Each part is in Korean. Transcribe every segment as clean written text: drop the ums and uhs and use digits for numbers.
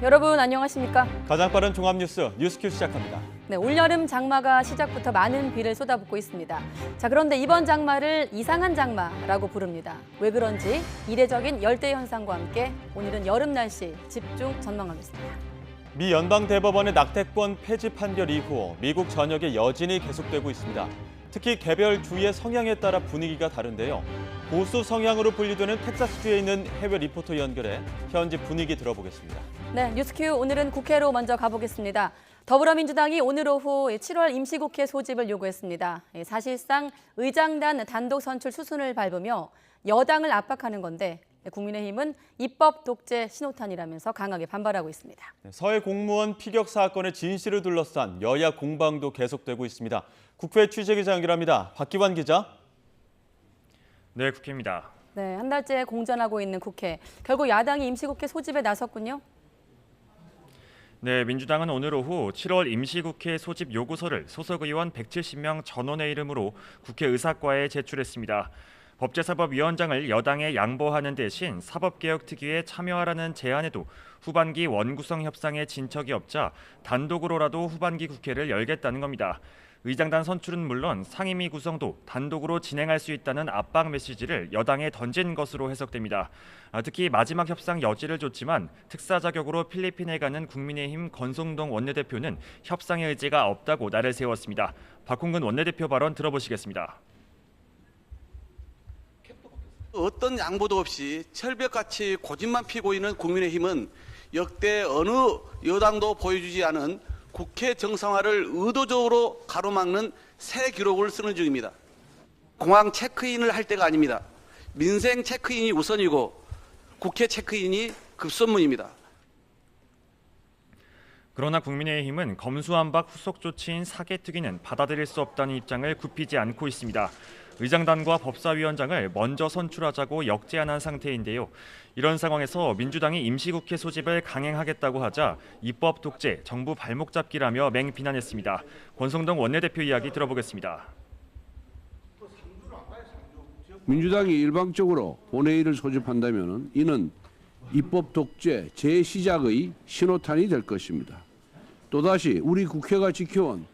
여러분 안녕하십니까? 가장 빠른 종합뉴스 뉴스큐 시작합니다. 네, 올여름 장마가 시작부터 많은 비를 쏟아붓고 있습니다. 자, 그런데 이번 장마를 이상한 장마라고 부릅니다. 왜 그런지 이례적인 열대 현상과 함께 오늘은 여름 날씨 집중 전망하겠습니다. 미 연방대법원의 낙태권 폐지 판결 이후 미국 전역에 여진이 계속되고 있습니다. 특히 개별 주의 성향에 따라 분위기가 다른데요. 보수 성향으로 분류되는 텍사스주에 있는 해외 리포터 연결해 현지 분위기 들어보겠습니다. 네, 뉴스큐 오늘은 국회로 먼저 가보겠습니다. 더불어민주당이 오늘 오후 7월 임시국회 소집을 요구했습니다. 사실상 의장단 단독 선출 수순을 밟으며 여당을 압박하는 건데 국민의힘은 입법 독재 신호탄이라면서 강하게 반발하고 있습니다. 서해 공무원 피격 사건의 진실을 둘러싼 여야 공방도 계속되고 있습니다. 국회 취재기자 연결합니다. 박기환 기자. 네, 국회입니다. 네, 한 달째 공전하고 있는 국회. 결국 야당이 임시국회 소집에 나섰군요. 네, 민주당은 오늘 오후 7월 임시국회 소집 요구서를 소속 의원 170명 전원의 이름으로 국회의사과에 제출했습니다. 법제사법위원장을 여당에 양보하는 대신 사법개혁특위에 참여하라는 제안에도 후반기 원구성 협상에 진척이 없자 단독으로라도 후반기 국회를 열겠다는 겁니다. 의장단 선출은 물론 상임위 구성도 단독으로 진행할 수 있다는 압박 메시지를 여당에 던진 것으로 해석됩니다. 특히 마지막 협상 여지를 줬지만 특사 자격으로 필리핀에 가는 국민의힘 권성동 원내대표는 협상의 의지가 없다고 날을 세웠습니다. 박홍근 원내대표 발언 들어보시겠습니다. 어떤 양보도 없이 철벽같이 고집만 피고 있는 국민의힘은 역대 어느 여당도 보여주지 않은 국회 정상화를 의도적으로 가로막는 새 기록을 쓰는 중입니다. 공항 체크인을 할 때가 아닙니다. 민생 체크인이 우선이고 국회 체크인이 급선무입니다. 그러나 국민의힘은 검수완박 후속 조치인 사개특위는 받아들일 수 없다는 입장을 굽히지 않고 있습니다. 의장단과 법사위원장을 먼저 선출하자고 역제안한 상태인데요. 이런 상황에서 민주당이 임시국회 소집을 강행하겠다고 하자 입법 독재, 정부 발목 잡기라며 맹비난했습니다. 권성동 원내대표 이야기 들어보겠습니다. 민주당이 일방적으로 본회의를 소집한다면 이는 입법 독재 재시작의 신호탄이 될 것입니다. 또다시 우리 국회가 지켜온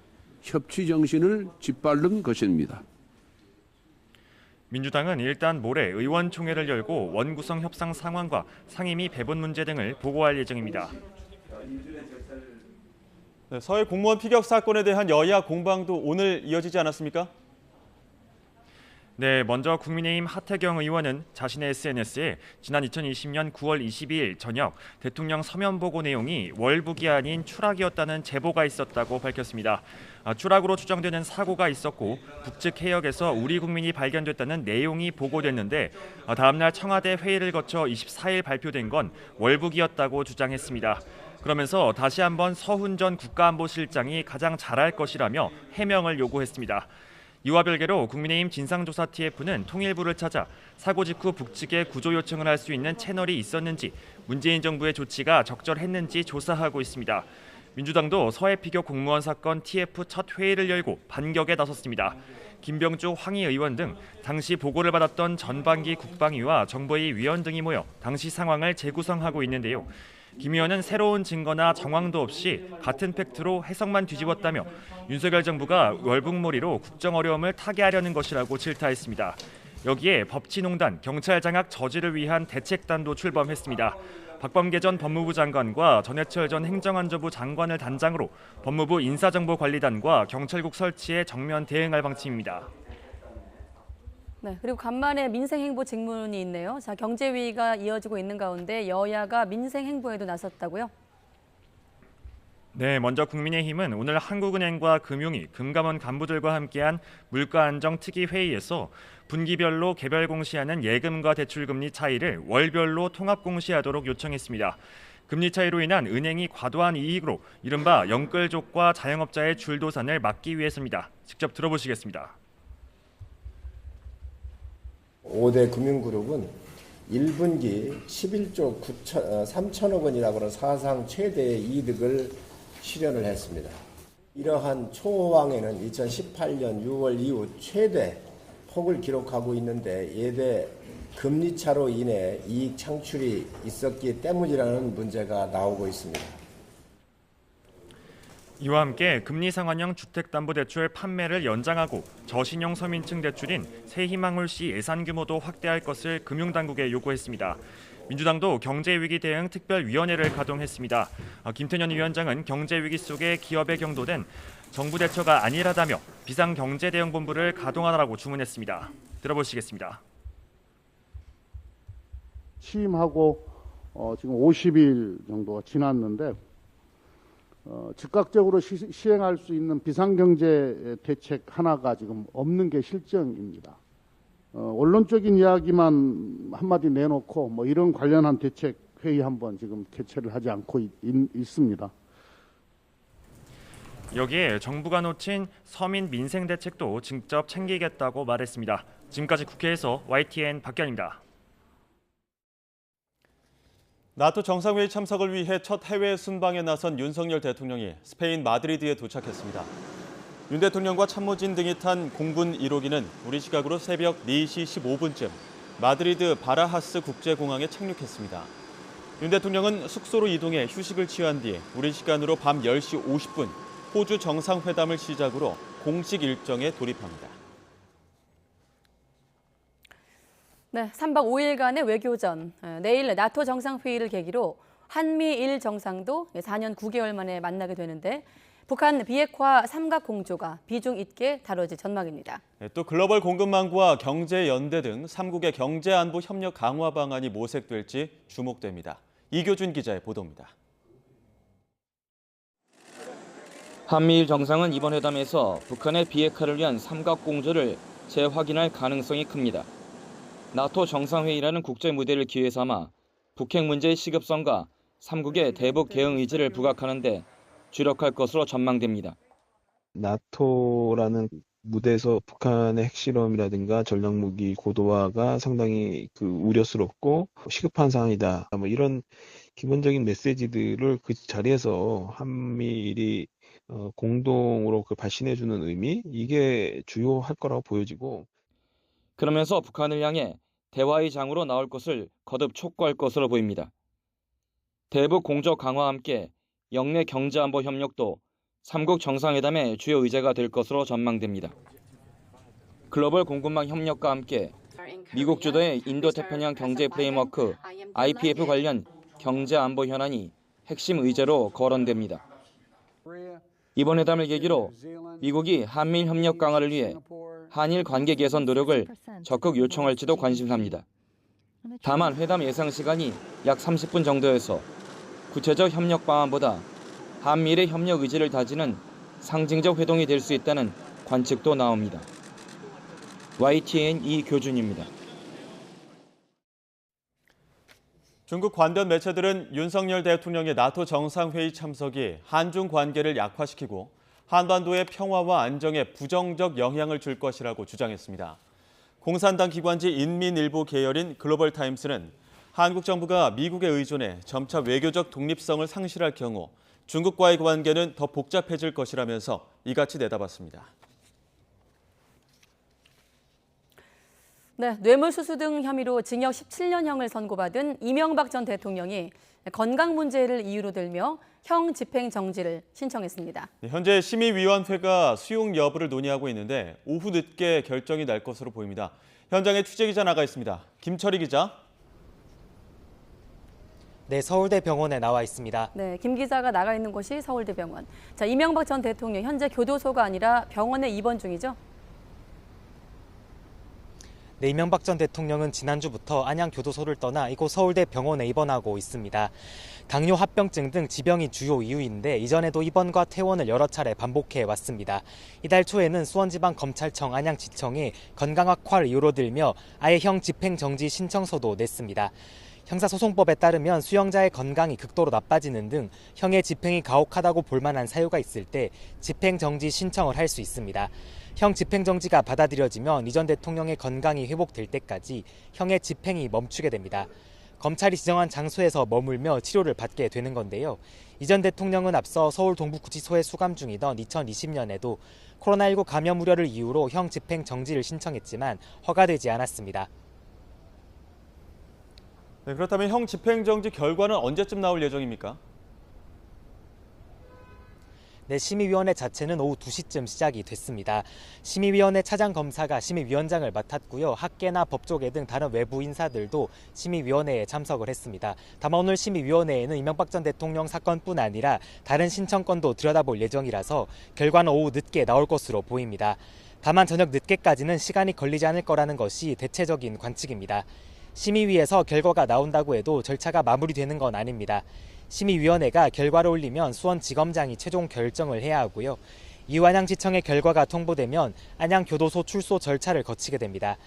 협치 정신을 짓밟는 것입니다. 민주당은 일단 모레 의원총회를 열고 원구성 협상 상황과 상임위 배분 문제 등을 보고할 예정입니다. 네, 서해 공무원 피격 사건에 대한 여야 공방도 오늘 이어지지 않았습니까? 네, 먼저 국민의힘 하태경 의원은 자신의 SNS에 지난 2020년 9월 22일 저녁 대통령 서면 보고 내용이 월북이 아닌 추락이었다는 제보가 있었다고 밝혔습니다. 추락으로 추정되는 사고가 있었고 북측 해역에서 우리 국민이 발견됐다는 내용이 보고됐는데 다음 날 청와대 회의를 거쳐 24일 발표된 건 월북이었다고 주장했습니다. 그러면서 다시 한번 서훈 전 국가안보실장이 가장 잘할 것이라며 해명을 요구했습니다. 이와 별개로 국민의힘 진상조사TF는 통일부를 찾아 사고 직후 북측에 구조 요청을 할 수 있는 채널이 있었는지 문재인 정부의 조치가 적절했는지 조사하고 있습니다. 민주당도 서해 피격 공무원 사건 TF 첫 회의를 열고 반격에 나섰습니다. 김병주 황희 의원 등 당시 보고를 받았던 전반기 국방위와 정보위 위원 등이 모여 당시 상황을 재구성하고 있는데요. 김 의원은 새로운 증거나 정황도 없이 같은 팩트로 해석만 뒤집었다며 윤석열 정부가 월북몰이로 국정 어려움을 타개하려는 것이라고 질타했습니다. 여기에 법치농단, 경찰 장악 저지를 위한 대책단도 출범했습니다. 박범계 전 법무부 장관과 전해철 전 행정안전부 장관을 단장으로 법무부 인사정보관리단과 경찰국 설치에 정면 대응할 방침입니다. 네, 그리고 간만에 민생행보 직문이 있네요. 자, 경제위기가 이어지고 있는 가운데 여야가 민생행보에도 나섰다고요? 네, 먼저 국민의힘은 오늘 한국은행과 금융위, 금감원 간부들과 함께한 물가안정특위 회의에서 분기별로 개별 공시하는 예금과 대출금리 차이를 월별로 통합 공시하도록 요청했습니다. 금리 차이로 인한 은행이 과도한 이익으로 이른바 영끌족과 자영업자의 줄도산을 막기 위해서입니다. 직접 들어보시겠습니다. 5대 금융그룹은 1분기 11조 3천억 원이라고 하는 사상 최대의 이득을 실현을 했습니다. 이러한 초호황에는 2018년 6월 이후 최대 폭을 기록하고 있는데 예대 금리 차로 인해 이익 창출이 있었기 때문이라는 문제가 나오고 있습니다. 이와 함께 금리 상환형 주택담보대출 판매를 연장하고 저신용 서민층 대출인 새희망홀씨 예산 규모도 확대할 것을 금융당국에 요구했습니다. 민주당도 경제위기 대응 특별위원회를 가동했습니다. 김태년 위원장은 경제위기 속에 기업에 경도된 정부 대처가 안일하다며 비상경제대응본부를 가동하라고 주문했습니다. 들어보시겠습니다. 취임하고 지금 50일 정도가 지났는데 즉각적으로 시행할 수 있는 비상경제 대책 하나가 지금 없는 게 실정입니다. 언론적인 이야기만 한마디 내놓고 뭐 이런 관련한 대책 회의 한번 지금 개최를 하지 않고 있습니다. 여기에 정부가 놓친 서민 민생 대책도 직접 챙기겠다고 말했습니다. 지금까지 국회에서 YTN 박견입니다. 나토 정상회의 참석을 위해 첫 해외 순방에 나선 윤석열 대통령이 스페인 마드리드에 도착했습니다. 윤 대통령과 참모진 등이 탄 공군 1호기는 우리 시각으로 새벽 4시 15분쯤 마드리드 바라하스 국제공항에 착륙했습니다. 윤 대통령은 숙소로 이동해 휴식을 취한 뒤 우리 시간으로 밤 10시 50분 호주 정상회담을 시작으로 공식 일정에 돌입합니다. 네, 3박 5일간의 외교전. 내일 나토 정상회의를 계기로 한미일 정상도 4년 9개월 만에 만나게 되는데 북한 비핵화 삼각공조가 비중 있게 다뤄질 전망입니다. 또 글로벌 공급망과 경제연대 등 3국의 경제안보 협력 강화 방안이 모색될지 주목됩니다. 이교준 기자의 보도입니다. 한미일 정상은 이번 회담에서 북한의 비핵화를 위한 삼각공조를 재확인할 가능성이 큽니다. 나토 정상회의라는 국제 무대를 기회 삼아 북핵 문제의 시급성과 3국의 대북 대응 의지를 부각하는 데 주력할 것으로 전망됩니다. 나토라는 무대에서 북한의 핵실험이라든가 전략무기 고도화가 상당히 우려스럽고 시급한 상황이다. 뭐 이런 기본적인 메시지들을 그 자리에서 한미일이 공동으로 발신해주는 의미, 이게 주요할 거라고 보여지고. 그러면서 북한을 향해 대화의 장으로 나올 것을 거듭 촉구할 것으로 보입니다. 대북 공조 강화와 함께 영내 경제안보 협력도 3국 정상회담의 주요 의제가 될 것으로 전망됩니다. 글로벌 공급망 협력과 함께 미국 주도의 인도태평양 경제 프레임워크 IPF 관련 경제안보 현안이 핵심 의제로 거론됩니다. 이번 회담을 계기로 미국이 한미일 협력 강화를 위해 한일 관계 개선 노력을 적극 요청할지도 관심사입니다. 다만 회담 예상 시간이 약 30분 정도여서 구체적 협력 방안보다 한미일의 협력 의지를 다지는 상징적 회동이 될 수 있다는 관측도 나옵니다. YTN 이교준입니다. 중국 관련 매체들은 윤석열 대통령의 나토 정상회의 참석이 한중 관계를 약화시키고 한반도의 평화와 안정에 부정적 영향을 줄 것이라고 주장했습니다. 공산당 기관지 인민일보 계열인 글로벌타임스는 한국 정부가 미국에 의존해 점차 외교적 독립성을 상실할 경우 중국과의 관계는 더 복잡해질 것이라면서 이같이 내다봤습니다. 네, 뇌물수수 등 혐의로 징역 17년형을 선고받은 이명박 전 대통령이 건강 문제를 이유로 들며 형 집행 정지를 신청했습니다. 현재 심의위원회가 수용 여부를 논의하고 있는데 오후 늦게 결정이 날 것으로 보입니다. 현장에 취재기자 나가 있습니다. 김철희 기자. 네, 서울대병원에 나와 있습니다. 네, 김 기자가 나가 있는 곳이 서울대병원. 자, 이명박 전 대통령 현재 교도소가 아니라 병원에 입원 중이죠? 네, 이명박 전 대통령은 지난주부터 안양교도소를 떠나 이곳 서울대병원에 입원하고 있습니다. 당뇨, 합병증 등 지병이 주요 이유인데 이전에도 입원과 퇴원을 여러 차례 반복해 왔습니다. 이달 초에는 수원지방검찰청 안양지청에 건강악화를 이유로 들며 아예 형 집행정지 신청서도 냈습니다. 형사소송법에 따르면 수용자의 건강이 극도로 나빠지는 등 형의 집행이 가혹하다고 볼 만한 사유가 있을 때 집행정지 신청을 할 수 있습니다. 형 집행정지가 받아들여지면 이 전 대통령의 건강이 회복될 때까지 형의 집행이 멈추게 됩니다. 검찰이 지정한 장소에서 머물며 치료를 받게 되는 건데요. 이 전 대통령은 앞서 서울 동부구치소에 수감 중이던 2020년에도 코로나19 감염 우려를 이유로 형 집행정지를 신청했지만 허가되지 않았습니다. 네, 그렇다면 형 집행정지 결과는 언제쯤 나올 예정입니까? 네, 심의위원회 자체는 오후 2시쯤 시작이 됐습니다. 심의위원회 차장검사가 심의위원장을 맡았고요. 학계나 법조계 등 다른 외부 인사들도 심의위원회에 참석을 했습니다. 다만 오늘 심의위원회에는 이명박 전 대통령 사건뿐 아니라 다른 신청건도 들여다볼 예정이라서 결과는 오후 늦게 나올 것으로 보입니다. 다만 저녁 늦게까지는 시간이 걸리지 않을 거라는 것이 대체적인 관측입니다. 심의위에서 결과가 나온다고 해도 절차가 마무리되는 건 아닙니다. 심의위원회가 결과를 올리면 수원지검장이 최종 결정을 해야 하고요. 이후 안양지청의 결과가 통보되면 안양교도소 출소 절차를 거치게 됩니다.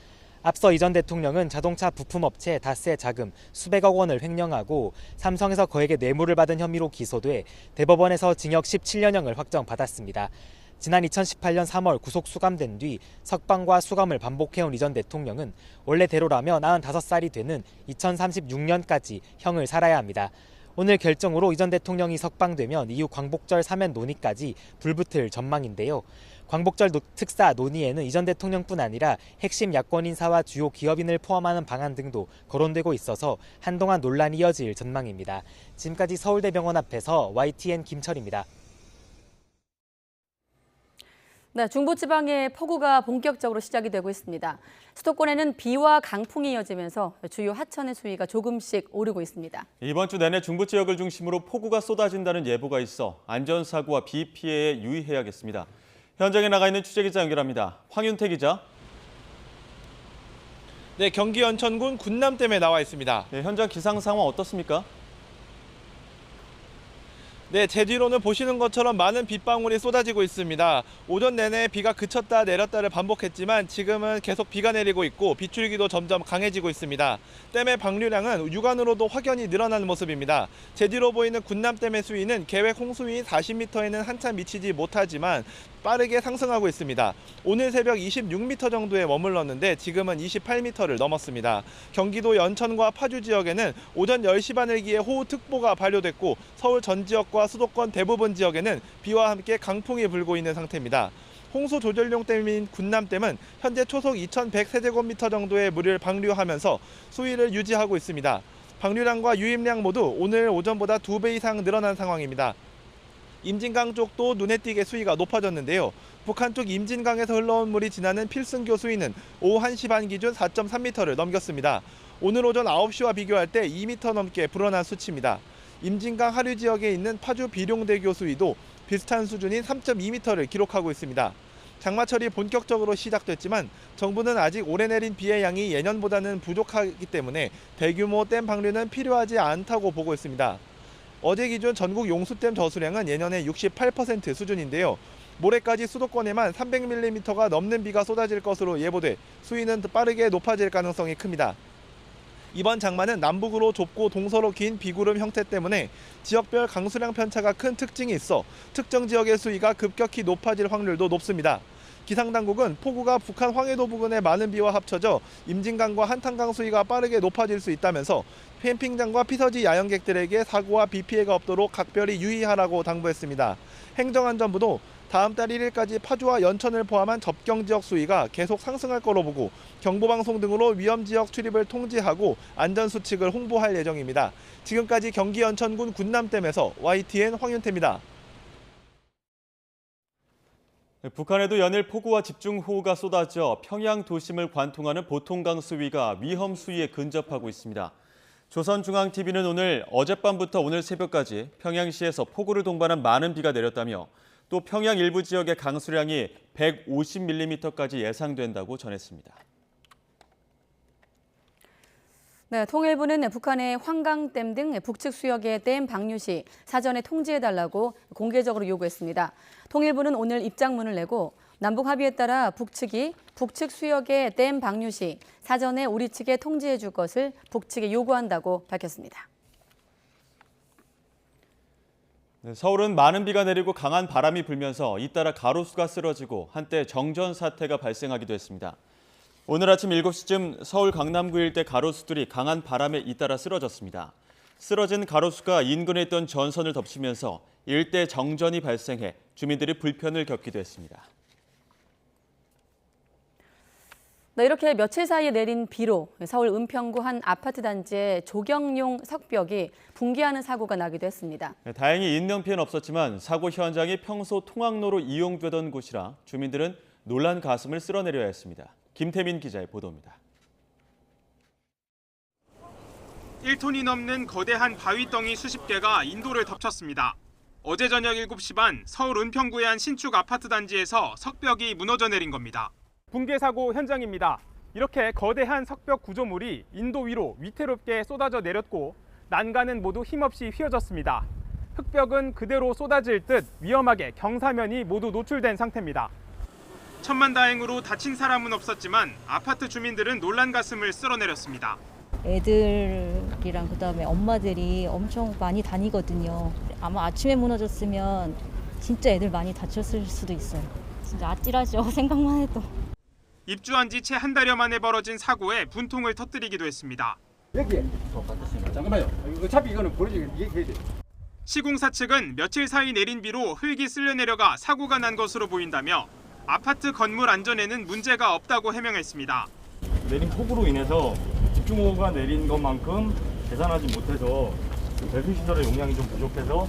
앞서 이 전 대통령은 자동차 부품업체 다스의 자금 수백억 원을 횡령하고 삼성에서 거액의 뇌물을 받은 혐의로 기소돼 대법원에서 징역 17년형을 확정받았습니다. 지난 2018년 3월 구속 수감된 뒤 석방과 수감을 반복해온 이 전 대통령은 원래대로라면 95살이 되는 2036년까지 형을 살아야 합니다. 오늘 결정으로 이 전 대통령이 석방되면 이후 광복절 사면 논의까지 불붙을 전망인데요. 광복절 특사 논의에는 이 전 대통령뿐 아니라 핵심 야권 인사와 주요 기업인을 포함하는 방안 등도 거론되고 있어서 한동안 논란이 이어질 전망입니다. 지금까지 서울대병원 앞에서 YTN 김철입니다. 네, 중부지방에 폭우가 본격적으로 시작이 되고 있습니다. 수도권에는 비와 강풍이 이어지면서 주요 하천의 수위가 조금씩 오르고 있습니다. 이번 주 내내 중부 지역을 중심으로 폭우가 쏟아진다는 예보가 있어 안전사고와 비 피해에 유의해야겠습니다. 현장에 나가 있는 취재기자 연결합니다. 황윤태 기자. 네, 경기 연천군 군남댐에 나와 있습니다. 네, 현장 기상 상황 어떻습니까? 네, 제 뒤로는 보시는 것처럼 많은 빗방울이 쏟아지고 있습니다. 오전 내내 비가 그쳤다 내렸다를 반복했지만 지금은 계속 비가 내리고 있고 비출기도 점점 강해지고 있습니다. 댐의 방류량은 육안으로도 확연히 늘어나는 모습입니다. 제 뒤로 보이는 군남댐의 수위는 계획 홍수위 40m에는 한참 미치지 못하지만 빠르게 상승하고 있습니다. 오늘 새벽 26m 정도에 머물렀는데 지금은 28m를 넘었습니다. 경기도 연천과 파주 지역에는 오전 10시 반을기에 호우특보가 발효됐고 서울 전 지역과 수도권 대부분 지역에는 비와 함께 강풍이 불고 있는 상태입니다. 홍수 조절용 댐인 군남댐은 현재 초속 2100세제곱미터 정도의 물을 방류하면서 수위를 유지하고 있습니다. 방류량과 유입량 모두 오늘 오전보다 2배 이상 늘어난 상황입니다. 임진강 쪽도 눈에 띄게 수위가 높아졌는데요. 북한 쪽 임진강에서 흘러온 물이 지나는 필승교 수위는 오후 1시 반 기준 4.3m를 넘겼습니다. 오늘 오전 9시와 비교할 때 2m 넘게 불어난 수치입니다. 임진강 하류 지역에 있는 파주 비룡대교 수위도 비슷한 수준인 3.2m를 기록하고 있습니다. 장마철이 본격적으로 시작됐지만 정부는 아직 올해 내린 비의 양이 예년보다는 부족하기 때문에 대규모 댐 방류는 필요하지 않다고 보고 있습니다. 어제 기준 전국 용수댐 저수량은 예년의 68% 수준인데요. 모레까지 수도권에만 300mm가 넘는 비가 쏟아질 것으로 예보돼 수위는 빠르게 높아질 가능성이 큽니다. 이번 장마는 남북으로 좁고 동서로 긴 비구름 형태 때문에 지역별 강수량 편차가 큰 특징이 있어 특정 지역의 수위가 급격히 높아질 확률도 높습니다. 기상당국은 폭우가 북한 황해도 부근의 많은 비와 합쳐져 임진강과 한탄강 수위가 빠르게 높아질 수 있다면서 캠핑장과 피서지 야영객들에게 사고와 비 피해가 없도록 각별히 유의하라고 당부했습니다. 행정안전부도 다음 달 1일까지 파주와 연천을 포함한 접경 지역 수위가 계속 상승할 거로 보고 경보방송 등으로 위험 지역 출입을 통지하고 안전수칙을 홍보할 예정입니다. 지금까지 경기 연천군 군남댐에서 YTN 황윤태입니다. 북한에도 연일 폭우와 집중호우가 쏟아져 평양 도심을 관통하는 보통강 수위가 위험 수위에 근접하고 있습니다. 조선중앙TV는 오늘 어젯밤부터 오늘 새벽까지 평양시에서 폭우를 동반한 많은 비가 내렸다며 또 평양 일부 지역의 강수량이 150mm까지 예상된다고 전했습니다. 네, 통일부는 북한의 황강댐 등 북측 수역의 댐 방류 시 사전에 통지해달라고 공개적으로 요구했습니다. 통일부는 오늘 입장문을 내고 남북 합의에 따라 북측이 북측 수역의 댐 방류 시 사전에 우리 측에 통지해 줄 것을 북측에 요구한다고 밝혔습니다. 네, 서울은 많은 비가 내리고 강한 바람이 불면서 잇따라 가로수가 쓰러지고 한때 정전 사태가 발생하기도 했습니다. 오늘 아침 7시쯤 서울 강남구 일대 가로수들이 강한 바람에 잇따라 쓰러졌습니다. 쓰러진 가로수가 인근에 있던 전선을 덮치면서 일대 정전이 발생해 주민들이 불편을 겪기도 했습니다. 네, 이렇게 며칠 사이에 내린 비로 서울 은평구 한 아파트 단지의 조경용 석벽이 붕괴하는 사고가 나기도 했습니다. 다행히 인명 피해는 없었지만 사고 현장이 평소 통학로로 이용되던 곳이라 주민들은 놀란 가슴을 쓸어내려야 했습니다. 김태민 기자의 보도입니다. 1톤이 넘는 거대한 바위덩이 수십 개가 인도를 덮쳤습니다. 어제 저녁 7시 반 서울 은평구의 한 신축 아파트 단지에서 석벽이 무너져 내린 겁니다. 붕괴 사고 현장입니다. 이렇게 거대한 석벽 구조물이 인도 위로 위태롭게 쏟아져 내렸고 난간은 모두 힘없이 휘어졌습니다. 흙벽은 그대로 쏟아질 듯 위험하게 경사면이 모두 노출된 상태입니다. 천만다행으로 다친 사람은 없었지만 아파트 주민들은 놀란 가슴을 쓸어내렸습니다. 애들이랑 그다음에 엄마들이 엄청 많이 다니거든요. 아마 아침에 무너졌으면 진짜 애들 많이 다쳤을 수도 있어요. 진짜 아찔하죠. 생각만 해도. 입주한 지 채 한 달여 만에 벌어진 사고에 분통을 터뜨리기도 했습니다. 여기에 잠깐만요. 어차피 이거는 버려지게 이게 해야 돼. 시공사 측은 며칠 사이 내린 비로 흙이 쓸려 내려가 사고가 난 것으로 보인다며 아파트 건물 안전에는 문제가 없다고 해명했습니다. 내린 폭우로 인해서 집중호우가 내린 것만큼 계산하지 못해서 배수시설의 용량이 좀 부족해서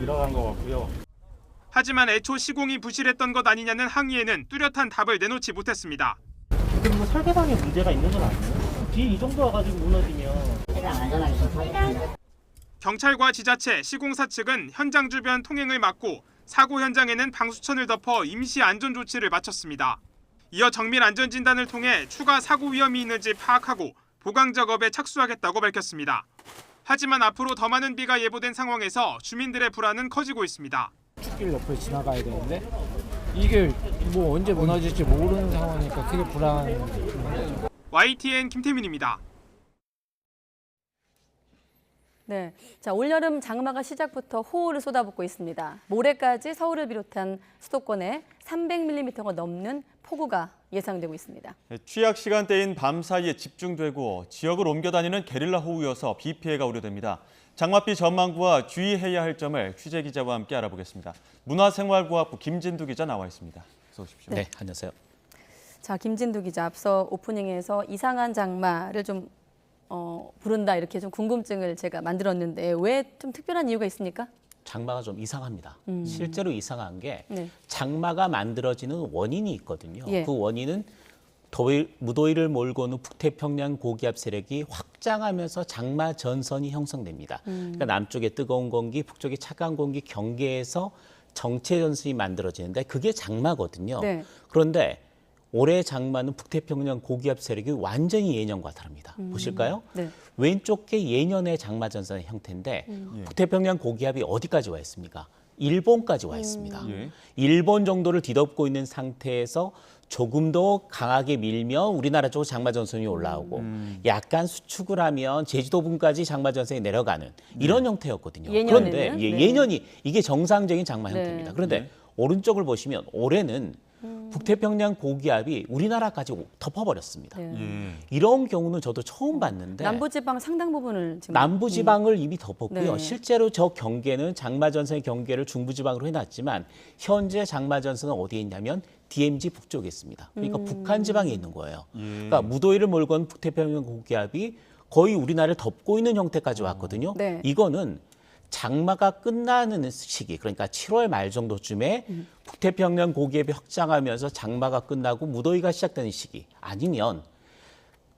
일어난 것 같고요. 하지만 애초 시공이 부실했던 것 아니냐는 항의에는 뚜렷한 답을 내놓지 못했습니다. 지금 뭐 설계상에 문제가 있는 건 아니에요? 뒤에 이 정도 와가지고 무너지면 경찰과 지자체, 시공사 측은 현장 주변 통행을 막고 사고 현장에는 방수천을 덮어 임시 안전 조치를 마쳤습니다. 이어 정밀 안전 진단을 통해 추가 사고 위험이 있는지 파악하고 보강 작업에 착수하겠다고 밝혔습니다. 하지만 앞으로 더 많은 비가 예보된 상황에서 주민들의 불안은 커지고 있습니다. 축길 옆에 지나가야 되는데 이게 뭐 언제 무너질지 모르는 상황이니까 크게 불안한 거죠. YTN 김태민입니다. 네, 자, 올여름 장마가 시작부터 호우를 쏟아붓고 있습니다. 모레까지 서울을 비롯한 수도권에 300mm가 넘는 폭우가 예상되고 있습니다. 취약 시간대인 밤 사이에 집중되고 지역을 옮겨 다니는 게릴라 호우여서 비 피해가 우려됩니다. 장맛비 전망부와 주의해야 할 점을 취재 기자와 함께 알아보겠습니다. 문화생활과학부 김진두 기자 나와 있습니다. 어서 오십시오. 네, 안녕하세요. 자, 김진두 기자, 앞서 오프닝에서 이상한 장마를 좀 부른다 이렇게 좀 궁금증을 제가 만들었는데 왜 좀 특별한 이유가 있습니까? 장마가 좀 이상합니다. 실제로 이상한 게 네. 장마가 만들어지는 원인이 있거든요. 예. 그 원인은 무더위를 몰고 오는 북태평양 고기압 세력이 확장하면서 장마 전선이 형성됩니다. 그러니까 남쪽에 뜨거운 공기, 북쪽에 차가운 공기 경계에서 정체 전선이 만들어지는데 그게 장마거든요. 네. 그런데 올해 장마는 북태평양 고기압 세력이 완전히 예년과 다릅니다. 보실까요? 네. 왼쪽 게 예년의 장마 전선의 형태인데 북태평양 고기압이 어디까지 와 있습니까? 일본까지 와 있습니다. 일본 정도를 뒤덮고 있는 상태에서 조금 더 강하게 밀면 우리나라 쪽으로 장마 전선이 올라오고 약간 수축을 하면 제주도 부분까지 장마 전선이 내려가는 이런 형태였거든요. 예년에는? 그런데 네. 예년이 이게 정상적인 장마 네. 형태입니다. 그런데 오른쪽을 보시면 올해는 북태평양 고기압이 우리나라까지 덮어버렸습니다. 네. 이런 경우는 저도 처음 봤는데 남부지방 상당 부분을 지금 남부지방을 이미 덮었고요. 네. 실제로 저 경계는 장마전선의 경계를 중부지방으로 해놨지만 현재 장마전선은 어디에 있냐면 DMZ 북쪽에 있습니다. 그러니까 북한 지방에 있는 거예요. 그러니까 무더위를 몰고 온 북태평양 고기압이 거의 우리나라를 덮고 있는 형태까지 왔거든요. 네. 이거는 장마가 끝나는 시기, 그러니까 7월 말 정도쯤에 북태평양 고기압이 확장하면서 장마가 끝나고 무더위가 시작되는 시기 아니면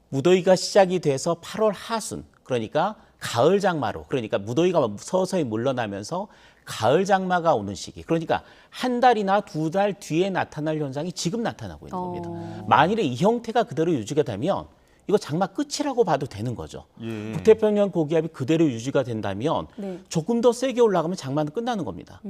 무더위가 시작이 돼서 8월 하순, 그러니까 가을 장마로, 그러니까 무더위가 서서히 물러나면서 가을 장마가 오는 시기, 그러니까 한 달이나 두 달 뒤에 나타날 현상이 지금 나타나고 있는 겁니다. 만일에 이 형태가 그대로 유지가 되면 이거 장마 끝이라고 봐도 되는 거죠. 북태평양 고기압이 그대로 유지가 된다면 네. 조금 더 세게 올라가면 장마는 끝나는 겁니다.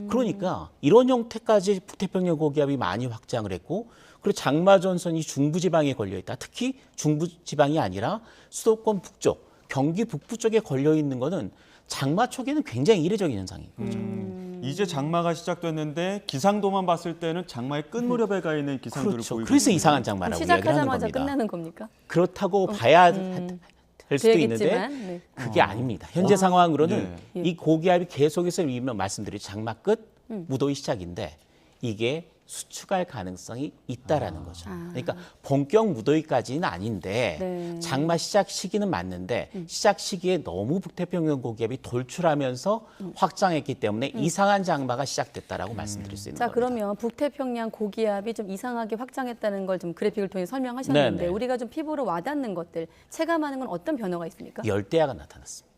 그러니까 이런 형태까지 북태평양 고기압이 많이 확장을 했고 그리고 장마 전선이 중부지방에 걸려 있다. 특히 중부지방이 아니라 수도권 북쪽, 경기 북부 쪽에 걸려 있는 거는 장마 초기에는 굉장히 이례적인 현상인 거죠. 이제 장마가 시작됐는데 기상도만 봤을 때는 장마의 끝 무렵에 가 있는 기상도를 그렇죠. 보이고 그래서 있습니다. 이상한 장마라고 이야기를 하는 시작하자마자 겁니다. 끝나는 겁니까? 그렇다고 봐야 될 수도 있는데 되겠지만, 네. 그게 아닙니다. 현재 상황으로는 네. 이 고기압이 계속해서 말씀드린 장마 끝, 무더위 시작인데 이게 수축할 가능성이 있다라는 거죠. 그러니까 본격 무더위까지는 아닌데 네. 장마 시작 시기는 맞는데 시작 시기에 너무 북태평양 고기압이 돌출하면서 확장했기 때문에 이상한 장마가 시작됐다라고 말씀드릴 수 있는 자, 겁니다. 그러면 북태평양 고기압이 좀 이상하게 확장했다는 걸 좀 그래픽을 통해 설명하셨는데 네네. 우리가 좀 피부로 와닿는 것들, 체감하는 건 어떤 변화가 있습니까? 열대야가 나타났습니다.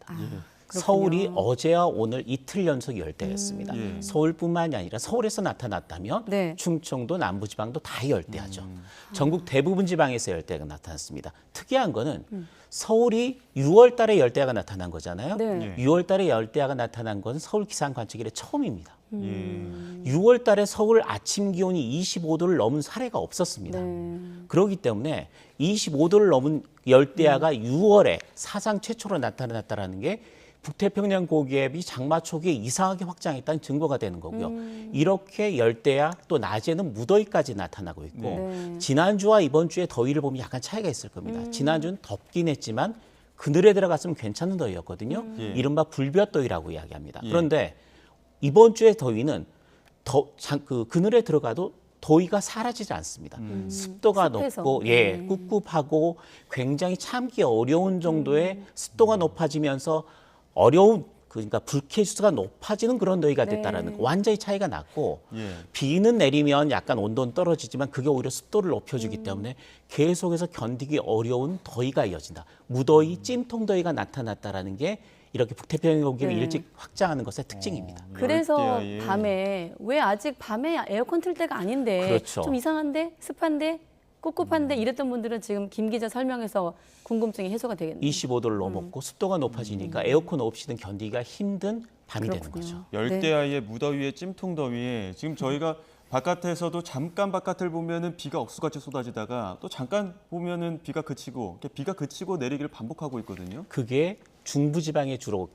서울이 어제와 오늘 이틀 연속 열대였습니다. 서울뿐만이 아니라 서울에서 나타났다면 네. 충청도, 남부지방도 다 열대야죠. 전국 대부분 지방에서 열대야가 나타났습니다. 특이한 거는 서울이 6월 달에 열대야가 나타난 거잖아요. 네. 6월 달에 열대야가 나타난 건 서울 기상 관측 이래 처음입니다. 6월 달에 서울 아침 기온이 25도를 넘은 사례가 없었습니다. 그렇기 때문에 25도를 넘은 열대야가 6월에 사상 최초로 나타났다는 게 북태평양 고기압이 장마 초기에 이상하게 확장했다는 증거가 되는 거고요. 이렇게 열대야 또 낮에는 무더위까지 나타나고 있고 네. 지난주와 이번 주에 더위를 보면 약간 차이가 있을 겁니다. 지난주는 덥긴 했지만 그늘에 들어갔으면 괜찮은 더위였거든요. 이른바 불볕더위라고 이야기합니다. 그런데 이번 주의 더위는 그늘에 들어가도 더위가 사라지지 않습니다. 습도가 습해서. 높고 꿉꿉하고 굉장히 참기 어려운 정도의 습도가 높아지면서 그러니까 불쾌지수가 높아지는 그런 더위가 됐다라는 거. 완전히 차이가 났고 비는 내리면 약간 온도는 떨어지지만 그게 오히려 습도를 높여주기 때문에 계속해서 견디기 어려운 더위가 이어진다. 무더위, 찜통더위가 나타났다라는 게 이렇게 북태평양 고기압이 일찍 확장하는 것의 특징입니다. 그래서 밤에 왜 아직 밤에 에어컨 틀 때가 아닌데 그렇죠. 좀 이상한데 습한데 꿉꿉한데 이랬던 분들은 지금 김 기자 설명에서 궁금증이 해소가 되겠네요. 25도를 넘었고 습도가 높아지니까 에어컨 없이는 견디기가 힘든 밤이 되는 거죠. 열대야의 무더위에 찜통더위에 지금 저희가 바깥에서도 잠깐 바깥을 보면은 비가 억수같이 쏟아지다가 또 잠깐 보면은 비가 그치고 내리기를 반복하고 있거든요. 그게 중부지방에 주로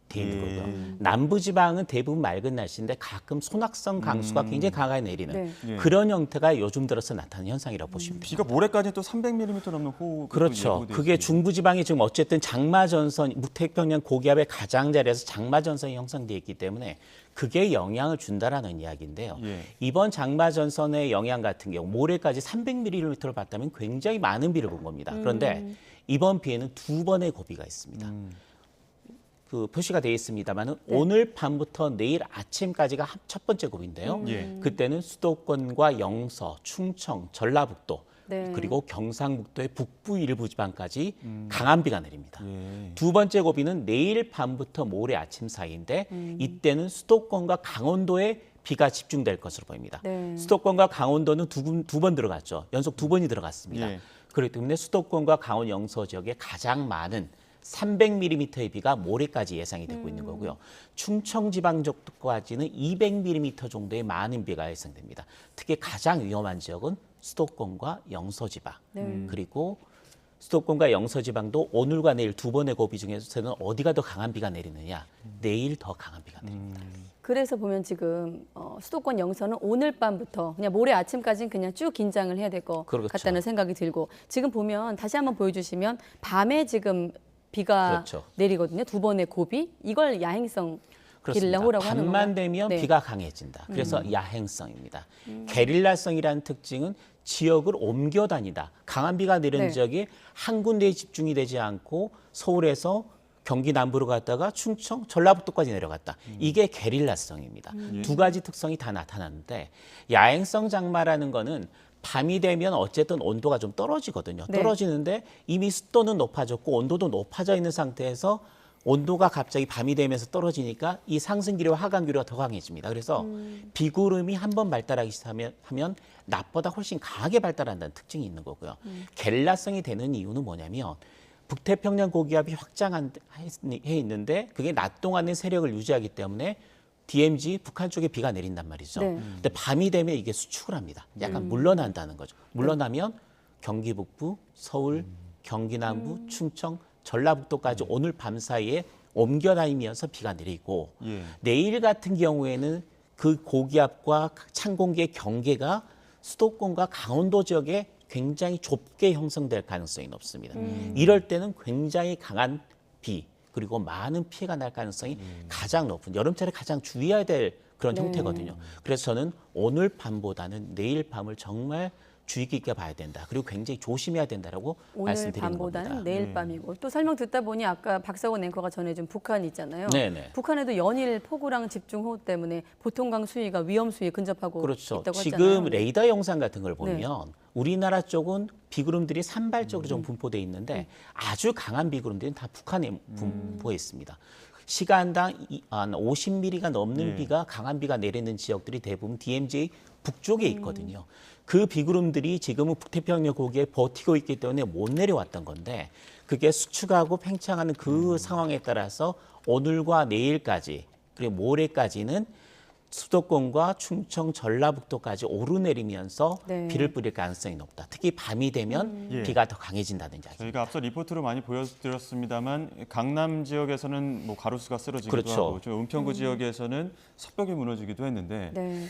돼 있는 거고요. 남부지방은 대부분 맑은 날씨인데 가끔 소낙성 강수가 굉장히 강하게 내리는 그런 형태가 요즘 들어서 나타나는 현상이라고 보시면 됩니다. 비가 모레까지 또 300mm 넘는 호우. 그렇죠. 그게 중부지방이 지금 어쨌든 장마전선, 북태평양 고기압의 가장자리에서 장마전선이 형성되어 있기 때문에 그게 영향을 준다라는 이야기인데요. 이번 장마전선의 영향 같은 경우 모레까지 300mm를 봤다면 굉장히 많은 비를 본 겁니다. 그런데 이번 비에는 두 번의 고비가 있습니다. 그 표시가 되어 있습니다만은 오늘 밤부터 내일 아침까지가 첫 번째 고비인데요. 그때는 수도권과 영서, 충청, 전라북도 그리고 경상북도의 북부 일부 지방까지 강한 비가 내립니다. 두 번째 고비는 내일 밤부터 모레 아침 사이인데 이때는 수도권과 강원도에 비가 집중될 것으로 보입니다. 수도권과 강원도는 두 번 들어갔죠. 연속 두 번이 들어갔습니다. 그렇기 때문에 수도권과 강원 영서 지역에 가장 많은 300mm의 비가 모레까지 예상이 되고 있는 거고요. 충청 지방 쪽까지는 200mm 정도의 많은 비가 예상됩니다. 특히 가장 위험한 지역은 수도권과 영서 지방. 그리고 수도권과 영서 지방도 오늘과 내일 두 번의 고비 중에서는 어디가 더 강한 비가 내리느냐? 내일 더 강한 비가 내립니다. 그래서 보면 지금 수도권 영서는 오늘 밤부터 그냥 모레 아침까지는 그냥 쭉 긴장을 해야 될 것 같다는 생각이 들고 지금 보면 다시 한번 보여주시면 밤에 지금 비가 내리거든요. 두 번의 고비. 이걸 야행성 게릴라호라고 하는 건가요? 밤만 되면 비가 강해진다. 그래서 야행성입니다. 게릴라성이라는 특징은 지역을 옮겨 다니다. 강한 비가 내리는 지역이 한 군데에 집중이 되지 않고 서울에서 경기 남부로 갔다가 충청, 전라북도까지 내려갔다. 이게 게릴라성입니다. 두 가지 특성이 다 나타나는데 야행성 장마라는 거는 밤이 되면 어쨌든 온도가 좀 떨어지거든요. 떨어지는데 이미 습도는 높아졌고 온도도 높아져 있는 상태에서 온도가 갑자기 밤이 되면서 떨어지니까 이 상승기류와 하강기류가 더 강해집니다. 그래서 비구름이 한번 발달하기 시작하면 낮보다 훨씬 강하게 발달한다는 특징이 있는 거고요. 게릴라성이 되는 이유는 뭐냐면 북태평양 고기압이 확장해 있는데 그게 낮 동안의 세력을 유지하기 때문에 DMZ 북한 쪽에 비가 내린단 말이죠. 근데 밤이 되면 이게 수축을 합니다. 약간 물러난다는 거죠. 물러나면 경기 북부, 서울, 경기 남부, 충청, 전라북도까지 오늘 밤 사이에 옮겨다니면서 비가 내리고 내일 같은 경우에는 그 고기압과 찬 공기의 경계가 수도권과 강원도 지역에 굉장히 좁게 형성될 가능성이 높습니다. 이럴 때는 굉장히 강한 비 그리고 많은 피해가 날 가능성이 가장 높은 여름철에 가장 주의해야 될 그런 네. 형태거든요. 그래서 저는 오늘 밤보다는 내일 밤을 정말 주의 깊게 봐야 된다. 그리고 굉장히 조심해야 된다라고 오늘 말씀드리는 밤보다는 겁니다. 내일 밤이고 또 설명 듣다 보니 아까 박사원 앵커가 전해준 북한 있잖아요. 네네. 북한에도 연일 폭우랑 집중호우 때문에 보통강 수위가 위험 수위에 근접하고 그렇죠. 있다고 지금 했잖아요. 레이더 영상 같은 걸 보면 네. 우리나라 쪽은 비구름들이 산발적으로 좀 분포돼 있는데 아주 강한 비구름들은 다 북한에 분포해 있습니다. 시간당 한 50mm가 넘는 비가 강한 비가 내리는 지역들이 대부분 DMZ 북쪽에 있거든요. 그 비구름들이 지금은 북태평양 고기에 버티고 있기 때문에 못 내려왔던 건데 그게 수축하고 팽창하는 그 상황에 따라서 오늘과 내일까지 그리고 모레까지는 수도권과 충청, 전라북도까지 오르내리면서 네. 비를 뿌릴 가능성이 높다. 특히 밤이 되면 예. 비가 더 강해진다는 이야기. 저희가 앞서 리포트로 많이 보여드렸습니다만 강남 지역에서는 뭐 가로수가 쓰러지기도 그렇죠. 하고 좀 은평구 지역에서는 석벽이 무너지기도 했는데 네.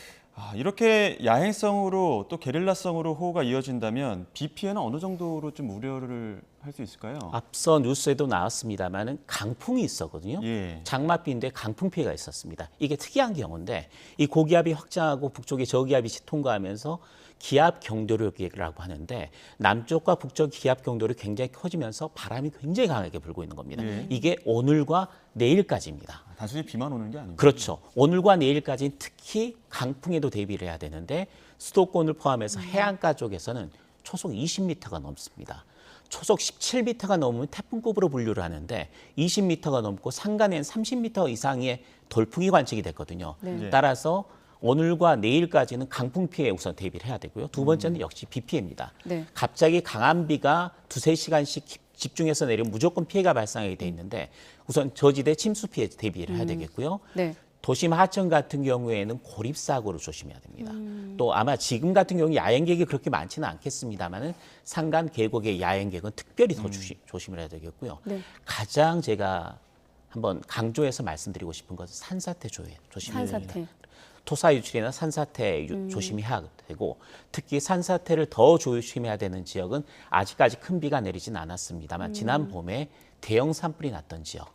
이렇게 야행성으로 또 게릴라성으로 호우가 이어진다면 비 피해는 어느 정도로 좀 우려를 할 수 있을까요? 앞서 뉴스에도 나왔습니다만은 강풍이 있었거든요. 예. 장맛비인데 강풍 피해가 있었습니다. 이게 특이한 경우인데 이 고기압이 확장하고 북쪽에 저기압이 통과하면서 기압 경도력이라고 하는데 남쪽과 북쪽 기압 경도력이 굉장히 커지면서 바람이 굉장히 강하게 불고 있는 겁니다. 예. 이게 오늘과 내일까지입니다. 단순히 비만 오는 게 아니죠. 그렇죠. 오늘과 내일까지는 특히 강풍에도 대비를 해야 되는데 수도권을 포함해서 해안가 쪽에서는 초속 20m가 넘습니다. 초속 17m가 넘으면 태풍급으로 분류를 하는데 20m가 넘고 상간에는 30m 이상의 돌풍이 관측이 됐거든요. 네. 따라서 오늘과 내일까지는 강풍 피해에 우선 대비를 해야 되고요. 두 번째는 역시 비 피해입니다. 네. 갑자기 강한 비가 두세 시간씩 집중해서 내리면 무조건 피해가 발생하게 돼 있는데 우선 저지대 침수 피해 대비를 해야 되겠고요. 네. 도심 하천 같은 경우에는 고립사고를 조심해야 됩니다. 또 아마 지금 같은 경우 야행객이 그렇게 많지는 않겠습니다만은 산간 계곡의 야행객은 특별히 더 조심을 해야 되겠고요. 네. 가장 제가 한번 강조해서 말씀드리고 싶은 것은 산사태 조심해야 됩니다. 산사태. 토사 유출이나 산사태 조심해야 되고 특히 산사태를 더 조심해야 되는 지역은 아직까지 큰 비가 내리진 않았습니다만 지난 봄에 대형 산불이 났던 지역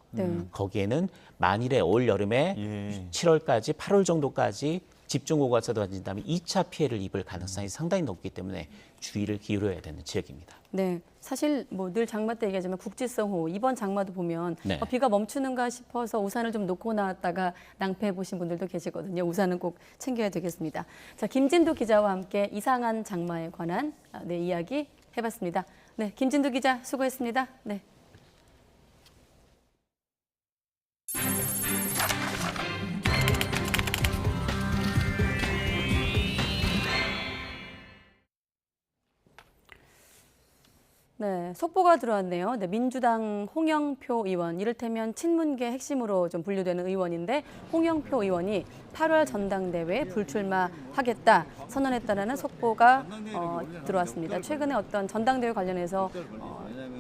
거기에는 만일에 올 여름에 7월까지 8월 정도까지 집중호우가 쏟아진다면 2차 피해를 입을 가능성이 상당히 높기 때문에 주의를 기울여야 되는 지역입니다. 네, 사실 뭐 늘 장마 때 얘기하지만 국지성 호우 이번 장마도 보면 네. 비가 멈추는가 싶어서 우산을 좀 놓고 나왔다가 낭패해 보신 분들도 계시거든요. 우산은 꼭 챙겨야 되겠습니다. 자, 김진두 기자와 함께 이상한 장마에 관한 이야기 해봤습니다. 네, 김진두 기자 수고했습니다. 네. 네, 속보가 들어왔네요. 네, 민주당 홍영표 의원, 이를테면 친문계 핵심으로 좀 분류되는 의원인데 홍영표 의원이 8월 전당대회에 불출마하겠다 선언했다라는 속보가 들어왔습니다. 최근에 어떤 전당대회 관련해서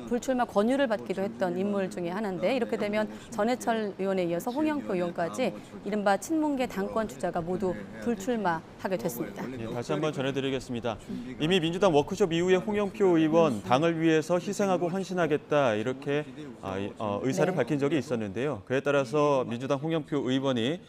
불출마 권유를 받기도 했던 인물 중에 하나인데 이렇게 되면 전해철 의원에 이어서 홍영표 의원까지 이른바 친문계 당권 주자가 모두 불출마하게 됐습니다. 예, 다시 한번 전해드리겠습니다. 이미 민주당 워크숍 이후에 홍영표 의원 당을 위해서 희생하고 헌신하겠다 이렇게 의사를 밝힌 적이 있었는데요. 그에 따라서 민주당 홍영표 의원이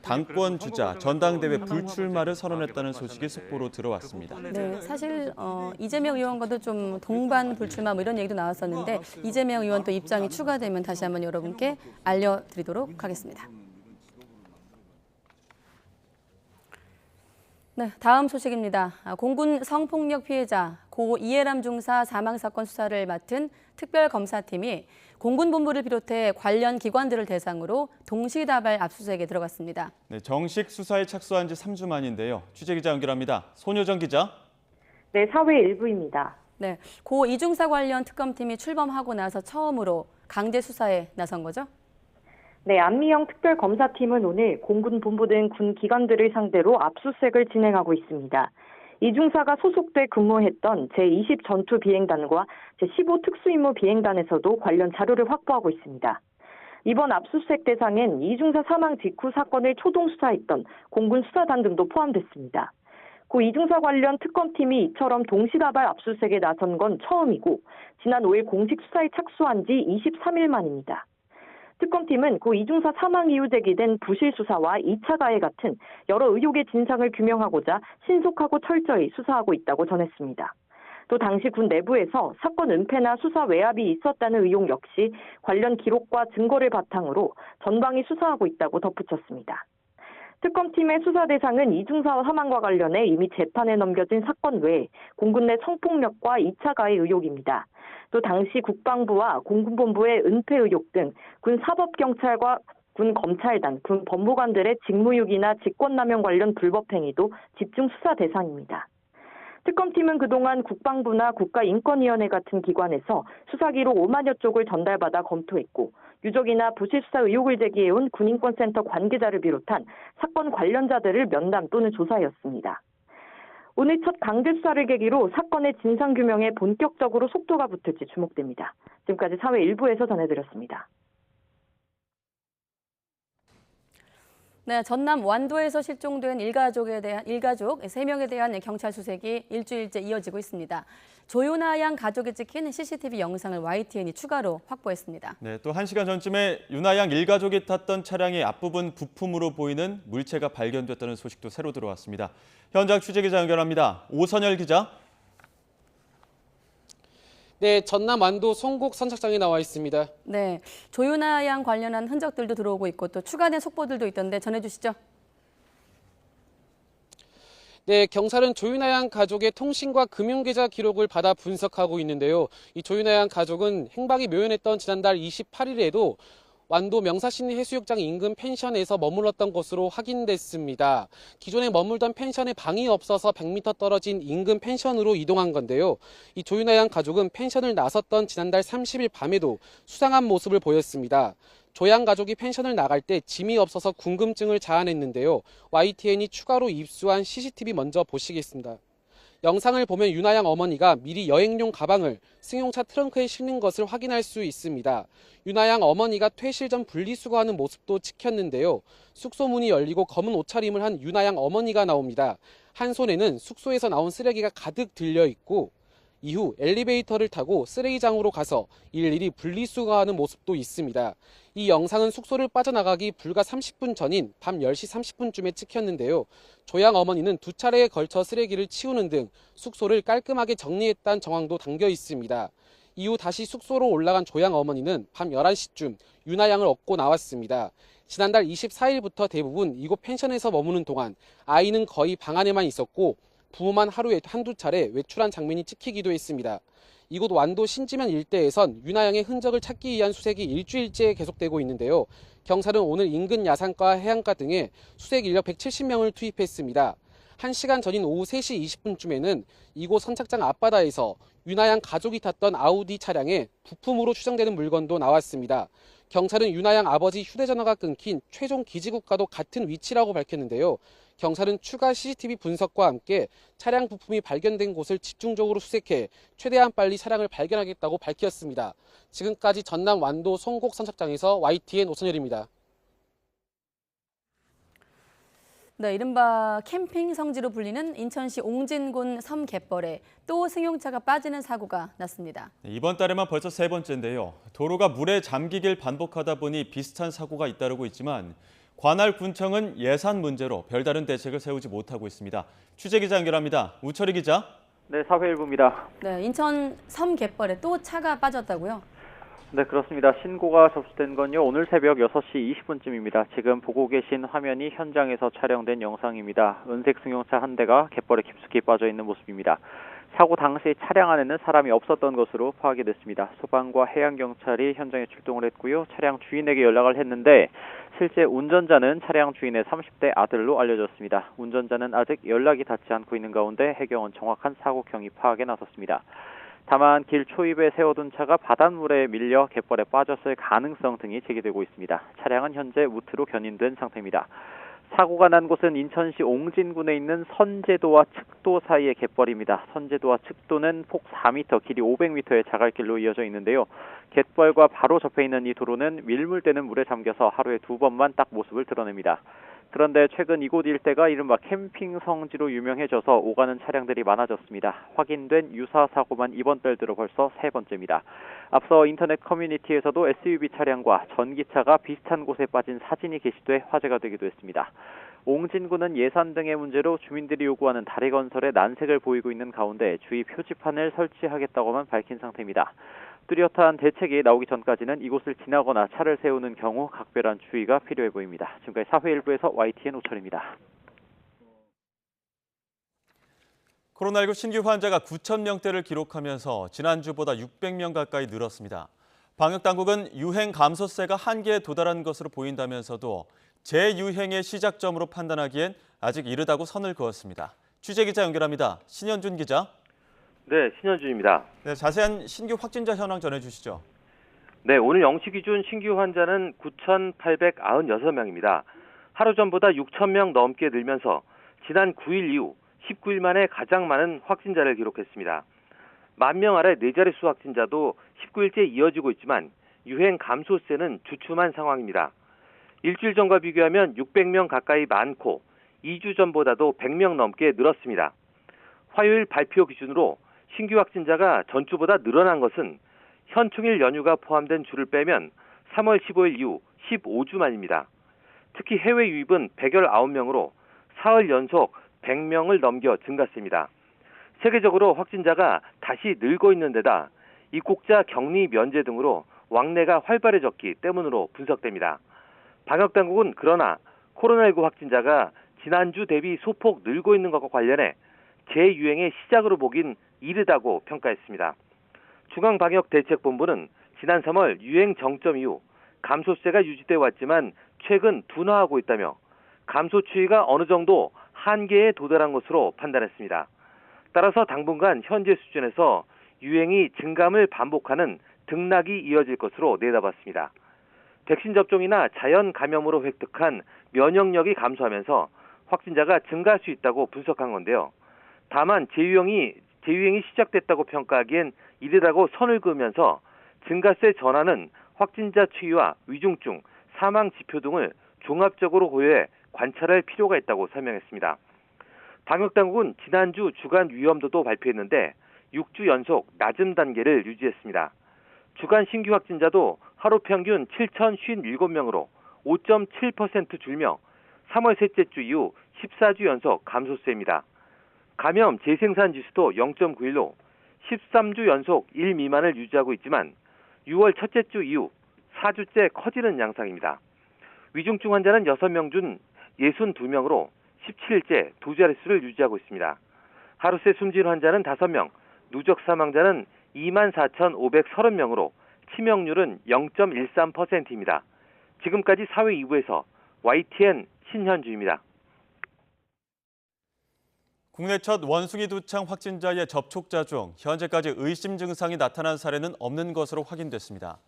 당권 주자 전당대회 불출마를 선언했다는 소식이 속보로 들어왔습니다. 네, 사실 이재명 의원과도 좀 동반 불출마 뭐 이런 얘기도 나왔었는데 이재명 의원 또 입장이 추가되면 다시 한번 여러분께 알려드리도록 하겠습니다. 네, 다음 소식입니다. 공군 성폭력 피해자 고 이해람 중사 사망 사건 수사를 맡은 특별검사팀이 공군 본부를 비롯해 관련 기관들을 대상으로 동시다발 압수수색에 들어갔습니다. 네, 정식 수사에 착수한 지 3주 만인데요. 취재기자 연결합니다. 손효정 기자. 네, 사회 일부입니다. 네, 고 이중사 관련 특검팀이 출범하고 나서 처음으로 강제 수사에 나선 거죠? 네, 안미영 특별검사팀은 오늘 공군 본부 등 군 기관들을 상대로 압수수색을 진행하고 있습니다. 이중사가 소속돼 근무했던 제20 전투비행단과 제15 특수임무 비행단에서도 관련 자료를 확보하고 있습니다. 이번 압수수색 대상엔 이중사 사망 직후 사건을 초동 수사했던 공군 수사단 등도 포함됐습니다. 고 이중사 관련 특검팀이 이처럼 동시다발 압수수색에 나선 건 처음이고 지난 5일 공식 수사에 착수한 지 23일 만입니다. 특검팀은 고 이중사 사망 이후 제기된 부실 수사와 2차 가해 같은 여러 의혹의 진상을 규명하고자 신속하고 철저히 수사하고 있다고 전했습니다. 또 당시 군 내부에서 사건 은폐나 수사 외압이 있었다는 의혹 역시 관련 기록과 증거를 바탕으로 전방위 수사하고 있다고 덧붙였습니다. 특검팀의 수사 대상은 이중사 사망과 관련해 이미 재판에 넘겨진 사건 외에 공군 내 성폭력과 2차 가해 의혹입니다. 또 당시 국방부와 공군본부의 은폐 의혹 등 군 사법경찰과 군 검찰단, 군 법무관들의 직무유기나 직권남용 관련 불법 행위도 집중 수사 대상입니다. 특검팀은 그동안 국방부나 국가인권위원회 같은 기관에서 수사기록 5만여 쪽을 전달받아 검토했고 유족이나 부실수사 의혹을 제기해온 군인권센터 관계자를 비롯한 사건 관련자들을 면담 또는 조사했습니다. 오늘 첫 강제수사를 계기로 사건의 진상규명에 본격적으로 속도가 붙을지 주목됩니다. 지금까지 사회 일부에서 전해드렸습니다. 네, 전남 완도에서 실종된 일가족 3명에 대한 경찰 수색이 일주일째 이어지고 있습니다. 조윤아 양 가족이 찍힌 CCTV 영상을 YTN이 추가로 확보했습니다. 네, 또 1시간 전쯤에 윤아 양 일가족이 탔던 차량의 앞부분 부품으로 보이는 물체가 발견됐다는 소식도 새로 들어왔습니다. 현장 취재기자 연결합니다. 오선열 기자. 네, 전남 완도 송곡 선착장에 나와 있습니다. 네, 조윤아 양 관련한 흔적들도 들어오고 있고 또 추가된 속보들도 있던데 전해주시죠. 네, 경찰은 조윤아 양 가족의 통신과 금융계좌 기록을 받아 분석하고 있는데요. 이 조윤아 양 가족은 행방이 묘연했던 지난달 28일에도 완도 명사시내 해수욕장 인근 펜션에서 머물렀던 것으로 확인됐습니다. 기존에 머물던 펜션에 방이 없어서 100m 떨어진 인근 펜션으로 이동한 건데요. 이 조윤아 양 가족은 펜션을 나섰던 지난달 30일 밤에도 수상한 모습을 보였습니다. 조 양 가족이 펜션을 나갈 때 짐이 없어서 궁금증을 자아냈는데요. YTN이 추가로 입수한 CCTV 먼저 보시겠습니다. 영상을 보면 윤아 양 어머니가 미리 여행용 가방을 승용차 트렁크에 실는 것을 확인할 수 있습니다. 윤아 양 어머니가 퇴실 전 분리수거하는 모습도 찍혔는데요. 숙소 문이 열리고 검은 옷차림을 한 윤아 양 어머니가 나옵니다. 한 손에는 숙소에서 나온 쓰레기가 가득 들려 있고 이후 엘리베이터를 타고 쓰레기장으로 가서 일일이 분리수거하는 모습도 있습니다. 이 영상은 숙소를 빠져나가기 불과 30분 전인 밤 10시 30분쯤에 찍혔는데요. 조양 어머니는 2차례에 걸쳐 쓰레기를 치우는 등 숙소를 깔끔하게 정리했다는 정황도 담겨 있습니다. 이후 다시 숙소로 올라간 조양 어머니는 밤 11시쯤 윤아 양을 얻고 나왔습니다. 지난달 24일부터 대부분 이곳 펜션에서 머무는 동안 아이는 거의 방 안에만 있었고 부모만 하루에 한두 차례 외출한 장면이 찍히기도 했습니다. 이곳 완도 신지면 일대에선 윤아 양의 흔적을 찾기 위한 수색이 일주일째 계속되고 있는데요. 경찰은 오늘 인근 야산과 해안가 등에 수색 인력 170명을 투입했습니다. 1시간 전인 오후 3시 20분쯤에는 이곳 선착장 앞바다에서 윤아 양 가족이 탔던 아우디 차량에 부품으로 추정되는 물건도 나왔습니다. 경찰은 윤아 양 아버지 휴대전화가 끊긴 최종 기지국과도 같은 위치라고 밝혔는데요. 경찰은 추가 CCTV 분석과 함께 차량 부품이 발견된 곳을 집중적으로 수색해 최대한 빨리 차량을 발견하겠다고 밝혔습니다. 지금까지 전남 완도 송곡 선착장에서 YTN 오선열입니다. 네, 이른바 캠핑 성지로 불리는 인천시 옹진군 섬 갯벌에 또 승용차가 빠지는 사고가 났습니다. 이번 달에만 벌써 3번째인데요. 도로가 물에 잠기길 반복하다 보니 비슷한 사고가 잇따르고 있지만 관할 군청은 예산 문제로 별다른 대책을 세우지 못하고 있습니다. 취재기자 연결합니다. 우철희 기자. 네, 사회일부입니다. 네, 인천 섬 갯벌에 또 차가 빠졌다고요? 네, 그렇습니다. 신고가 접수된 건요, 오늘 새벽 6시 20분쯤입니다. 지금 보고 계신 화면이 현장에서 촬영된 영상입니다. 은색 승용차 한 대가 갯벌에 깊숙이 빠져 있는 모습입니다. 사고 당시 차량 안에는 사람이 없었던 것으로 파악이 됐습니다. 소방과 해양경찰이 현장에 출동을 했고요. 차량 주인에게 연락을 했는데 실제 운전자는 차량 주인의 30대 아들로 알려졌습니다. 운전자는 아직 연락이 닿지 않고 있는 가운데 해경은 정확한 사고 경위 파악에 나섰습니다. 다만 길 초입에 세워둔 차가 바닷물에 밀려 갯벌에 빠졌을 가능성 등이 제기되고 있습니다. 차량은 현재 무트로 견인된 상태입니다. 사고가 난 곳은 인천시 옹진군에 있는 선제도와 측도 사이의 갯벌입니다. 선제도와 측도는 폭 4m, 길이 500m의 자갈길로 이어져 있는데요. 갯벌과 바로 접해 있는 이 도로는 밀물되는 물에 잠겨서 하루에 2번만 딱 모습을 드러냅니다. 그런데 최근 이곳 일대가 이른바 캠핑 성지로 유명해져서 오가는 차량들이 많아졌습니다. 확인된 유사 사고만 이번 달 들어 벌써 3번째입니다. 앞서 인터넷 커뮤니티에서도 SUV 차량과 전기차가 비슷한 곳에 빠진 사진이 게시돼 화제가 되기도 했습니다. 옹진군은 예산 등의 문제로 주민들이 요구하는 다리 건설에 난색을 보이고 있는 가운데 주의 표지판을 설치하겠다고만 밝힌 상태입니다. 뚜렷한 대책이 나오기 전까지는 이곳을 지나거나 차를 세우는 경우 각별한 주의가 필요해 보입니다. 지금까지 사회일부에서 YTN 오철입니다. 코로나19 신규 환자가 9,000명대를 기록하면서 지난주보다 600명 가까이 늘었습니다. 방역당국은 유행 감소세가 한계에 도달한 것으로 보인다면서도 재유행의 시작점으로 판단하기엔 아직 이르다고 선을 그었습니다. 취재기자 연결합니다. 신현준 기자. 네, 신현준입니다. 네, 자세한 신규 확진자 현황 전해주시죠. 네, 오늘 0시 기준 신규 환자는 9,896명입니다. 하루 전보다 6,000명 넘게 늘면서 지난 9일 이후 19일 만에 가장 많은 확진자를 기록했습니다. 10,000명 아래 4자릿수 확진자도 19일째 이어지고 있지만 유행 감소세는 주춤한 상황입니다. 일주일 전과 비교하면 600명 가까이 많고 2주 전보다도 100명 넘게 늘었습니다. 화요일 발표 기준으로 신규 확진자가 전주보다 늘어난 것은 현충일 연휴가 포함된 주를 빼면 3월 15일 이후 15주 만입니다. 특히 해외 유입은 119명으로 사흘 연속 100명을 넘겨 증가세입니다. 세계적으로 확진자가 다시 늘고 있는 데다 입국자 격리 면제 등으로 왕래가 활발해졌기 때문으로 분석됩니다. 방역당국은 그러나 코로나19 확진자가 지난주 대비 소폭 늘고 있는 것과 관련해 재유행의 시작으로 보긴 이르다고 평가했습니다. 중앙방역대책본부는 지난 3월 유행 정점 이후 감소세가 유지돼 왔지만 최근 둔화하고 있다며 감소 추이가 어느 정도 한계에 도달한 것으로 판단했습니다. 따라서 당분간 현재 수준에서 유행이 증감을 반복하는 등락이 이어질 것으로 내다봤습니다. 백신 접종이나 자연 감염으로 획득한 면역력이 감소하면서 확진자가 증가할 수 있다고 분석한 건데요. 다만 재유행이 시작됐다고 평가하기엔 이르다고 선을 그으면서 증가세 전환은 확진자 추이와 위중증, 사망 지표 등을 종합적으로 고려해 관찰할 필요가 있다고 설명했습니다. 방역당국은 지난주 주간 위험도도 발표했는데 6주 연속 낮은 단계를 유지했습니다. 주간 신규 확진자도 하루 평균 7,057명으로 5.7% 줄며 3월 셋째 주 이후 14주 연속 감소세입니다. 감염 재생산 지수도 0.91로 13주 연속 1 미만을 유지하고 있지만 6월 첫째 주 이후 4주째 커지는 양상입니다. 위중증 환자는 6명 중 62명으로 17일째 두 자릿수를 유지하고 있습니다. 하루 새 숨진 환자는 5명, 누적 사망자는 24,530명으로 치명률은 0.13%입니다. 지금까지 사회 2부에서 YTN 신현주입니다. 국내 첫 원숭이 두창 확진자의 접촉자 중 현재까지 의심 증상이 나타난 사례는 없는 것으로 확인됐습니다.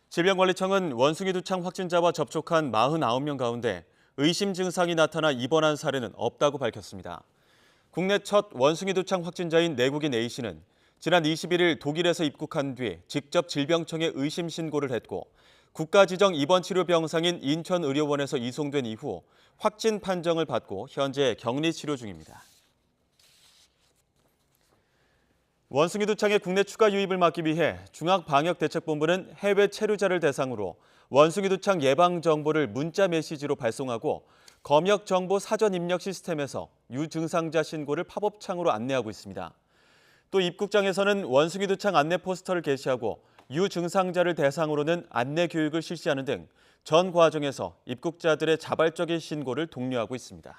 질병관리청은 원숭이 두창 확진자와 접촉한 49명 가운데 의심 증상이 나타나 입원한 사례는 없다고 밝혔습니다. 국내 첫 원숭이 두창 확진자인 내국인 A씨는 지난 21일 독일에서 입국한 뒤 직접 질병청에 의심 신고를 했고 국가지정 입원치료병상인 인천의료원에서 이송된 이후 확진 판정을 받고 현재 격리 치료 중입니다. 원숭이 두창의 국내 추가 유입을 막기 위해 중앙방역대책본부는 해외 체류자를 대상으로 원숭이 두창 예방 정보를 문자 메시지로 발송하고 검역 정보 사전 입력 시스템에서 유증상자 신고를 팝업창으로 안내하고 있습니다. 또 입국장에서는 원숭이 두창 안내 포스터를 게시하고 유증상자를 대상으로는 안내 교육을 실시하는 등 전 과정에서 입국자들의 자발적인 신고를 독려하고 있습니다.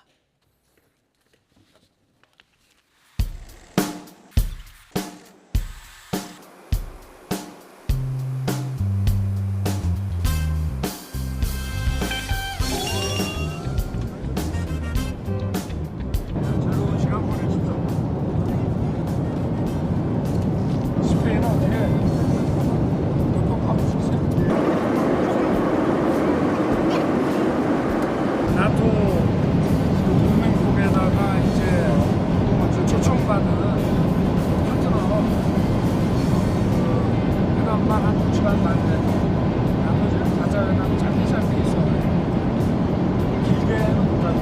길게는 못 가요.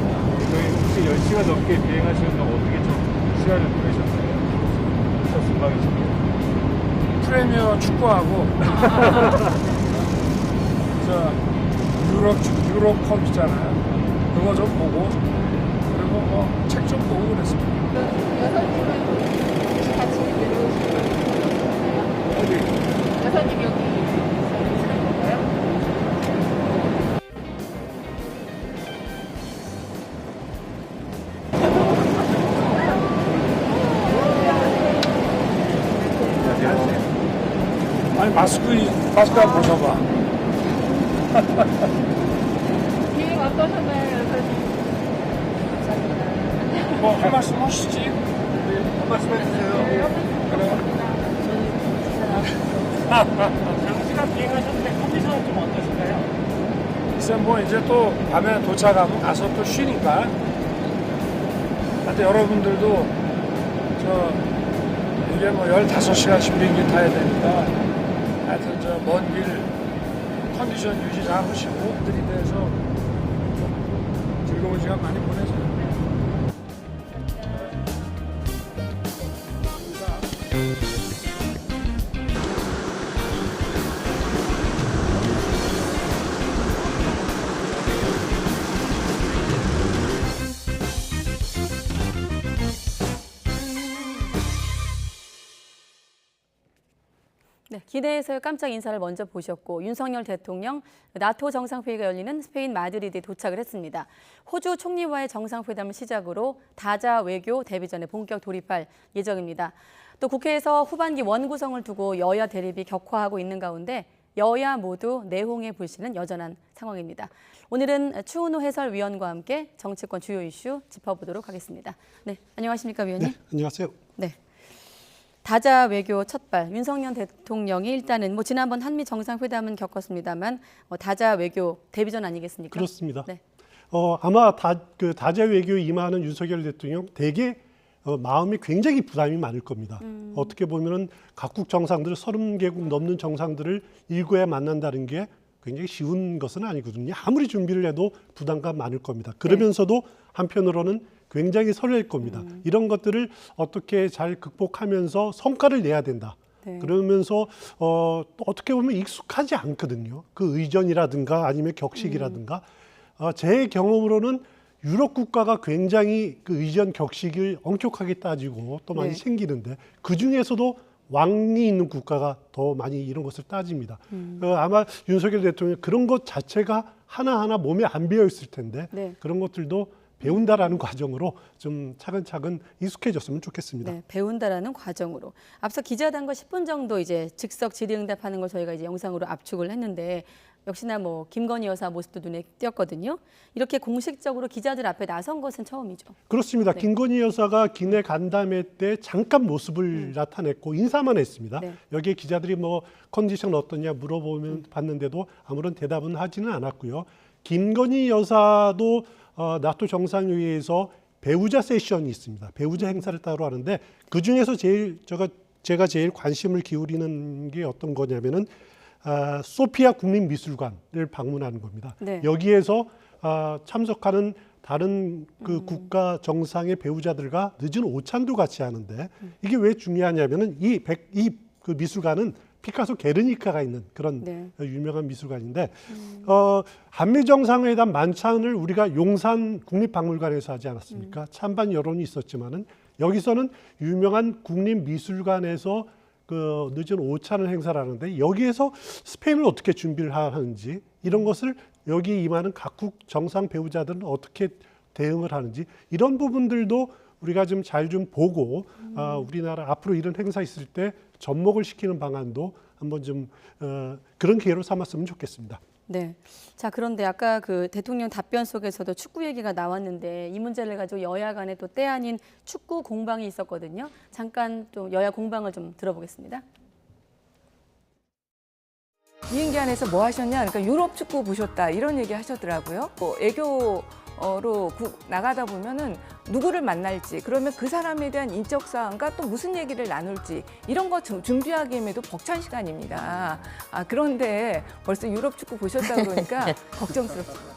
저희 혹시 10시간 넘게 비행하시는 동안 어떻게 좀 시간을 보내셨나요? 첫 순방이시고. 프리미어 축구하고 저 유로컵 있잖아요. 그거 좀 보고 그리고 뭐 책 좀 보고 그랬습니다. 같이 내려오시는 거예요? 여사님 여기 사는 건가요? 아니 마스크 한번 벗어봐. 비행 어떠셨나요, 여사님? 뭐 할 말씀 하시지? 한 말씀 해주세요. 장시간 비행하셨는데 컨디션은 좀 어떠신가요? 글쎄 뭐 이제 또 밤에 도착하고 가서 또 쉬니까 하여튼 여러분들도 이게 뭐 15시간씩 비행기 타야 되니까 하여튼 먼 길 컨디션 유지 잘 하시고 들이대서 좀 즐거운 시간 많이 보내세요. 네, 기내에서의 깜짝 인사를 먼저 보셨고 윤석열 대통령 나토 정상회의가 열리는 스페인 마드리드에 도착을 했습니다. 호주 총리와의 정상회담을 시작으로 다자 외교 데뷔전에 본격 돌입할 예정입니다. 또 국회에서 후반기 원구성을 두고 여야 대립이 격화하고 있는 가운데 여야 모두 내홍의 불씨는 여전한 상황입니다. 오늘은 추은호 해설위원과 함께 정치권 주요 이슈 짚어보도록 하겠습니다. 네, 안녕하십니까 위원님? 네, 안녕하세요. 네. 다자 외교 첫발 윤석열 대통령이 일단은 뭐 지난번 한미 정상회담은 겪었습니다만 다자 외교 데뷔전 아니겠습니까? 그렇습니다. 네. 아마 다자 외교에 임하는 윤석열 대통령 되게 마음이 굉장히 부담이 많을 겁니다. 어떻게 보면은 각국 정상들 30개국 넘는 정상들을 일구에 만난다는 게 굉장히 쉬운 것은 아니거든요. 아무리 준비를 해도 부담감 많을 겁니다. 그러면서도 한편으로는 굉장히 설렐 겁니다. 이런 것들을 어떻게 잘 극복하면서 성과를 내야 된다. 네. 그러면서 또 어떻게 보면 익숙하지 않거든요. 그 의전이라든가 아니면 격식이라든가 제 경험으로는 유럽 국가가 굉장히 그 의전 격식을 엄격하게 따지고 또 많이 네. 챙기는데 그중에서도 왕이 있는 국가가 더 많이 이런 것을 따집니다. 아마 윤석열 대통령 그런 것 자체가 하나하나 몸에 안 배어 있을 텐데 네. 그런 것들도 배운다라는 과정으로 좀 차근차근 익숙해졌으면 좋겠습니다. 네, 배운다라는 과정으로. 앞서 기자단과 10분 정도 이제 즉석 질의응답하는 걸 저희가 이제 영상으로 압축을 했는데 역시나 뭐 김건희 여사 모습도 눈에 띄었거든요. 이렇게 공식적으로 기자들 앞에 나선 것은 처음이죠. 그렇습니다. 네. 김건희 여사가 기내 간담회 때 잠깐 모습을 나타냈고 인사만 했습니다. 네. 여기에 기자들이 뭐 컨디션 어떠냐 물어보면 봤는데도 아무런 대답은 하지는 않았고요. 김건희 여사도 나토 정상회의에서 배우자 세션이 있습니다. 배우자 행사를 따로 하는데 그중에서 제가 제일 관심을 기울이는 게 어떤 거냐면은 소피아 국립미술관을 방문하는 겁니다. 네. 여기에서 참석하는 다른 그 국가 정상의 배우자들과 늦은 오찬도 같이 하는데 이게 왜 중요하냐면은 그 미술관은 피카소 게르니카가 있는 그런 네. 유명한 미술관인데 한미 정상회담 만찬을 우리가 용산 국립박물관에서 하지 않았습니까? 찬반 여론이 있었지만은 여기서는 유명한 국립미술관에서 그 늦은 오찬을 행사를 하는데 여기에서 스페인을 어떻게 준비를 하는지 이런 것을 여기 임하는 각국 정상 배우자들은 어떻게 대응을 하는지 이런 부분들도 우리가 좀 잘 좀 보고 우리나라 앞으로 이런 행사 있을 때 접목을 시키는 방안도 한번 좀 그런 기회로 삼았으면 좋겠습니다. 네. 자, 그런데 아까 그 대통령 답변 속에서도 축구 얘기가 나왔는데 이 문제를 가지고 여야 간에 또 때 아닌 축구 공방이 있었거든요. 잠깐 좀 여야 공방을 좀 들어보겠습니다. 비행기 안에서 뭐 하셨냐? 그러니까 유럽 축구 보셨다 이런 얘기 하셨더라고요. 애교로 나가다 보면은 누구를 만날지 그러면 그 사람에 대한 인적 사항과 또 무슨 얘기를 나눌지 이런 거 준비하기에도 벅찬 시간입니다. 그런데 벌써 유럽 축구 보셨다 그러니까 걱정스럽습니다.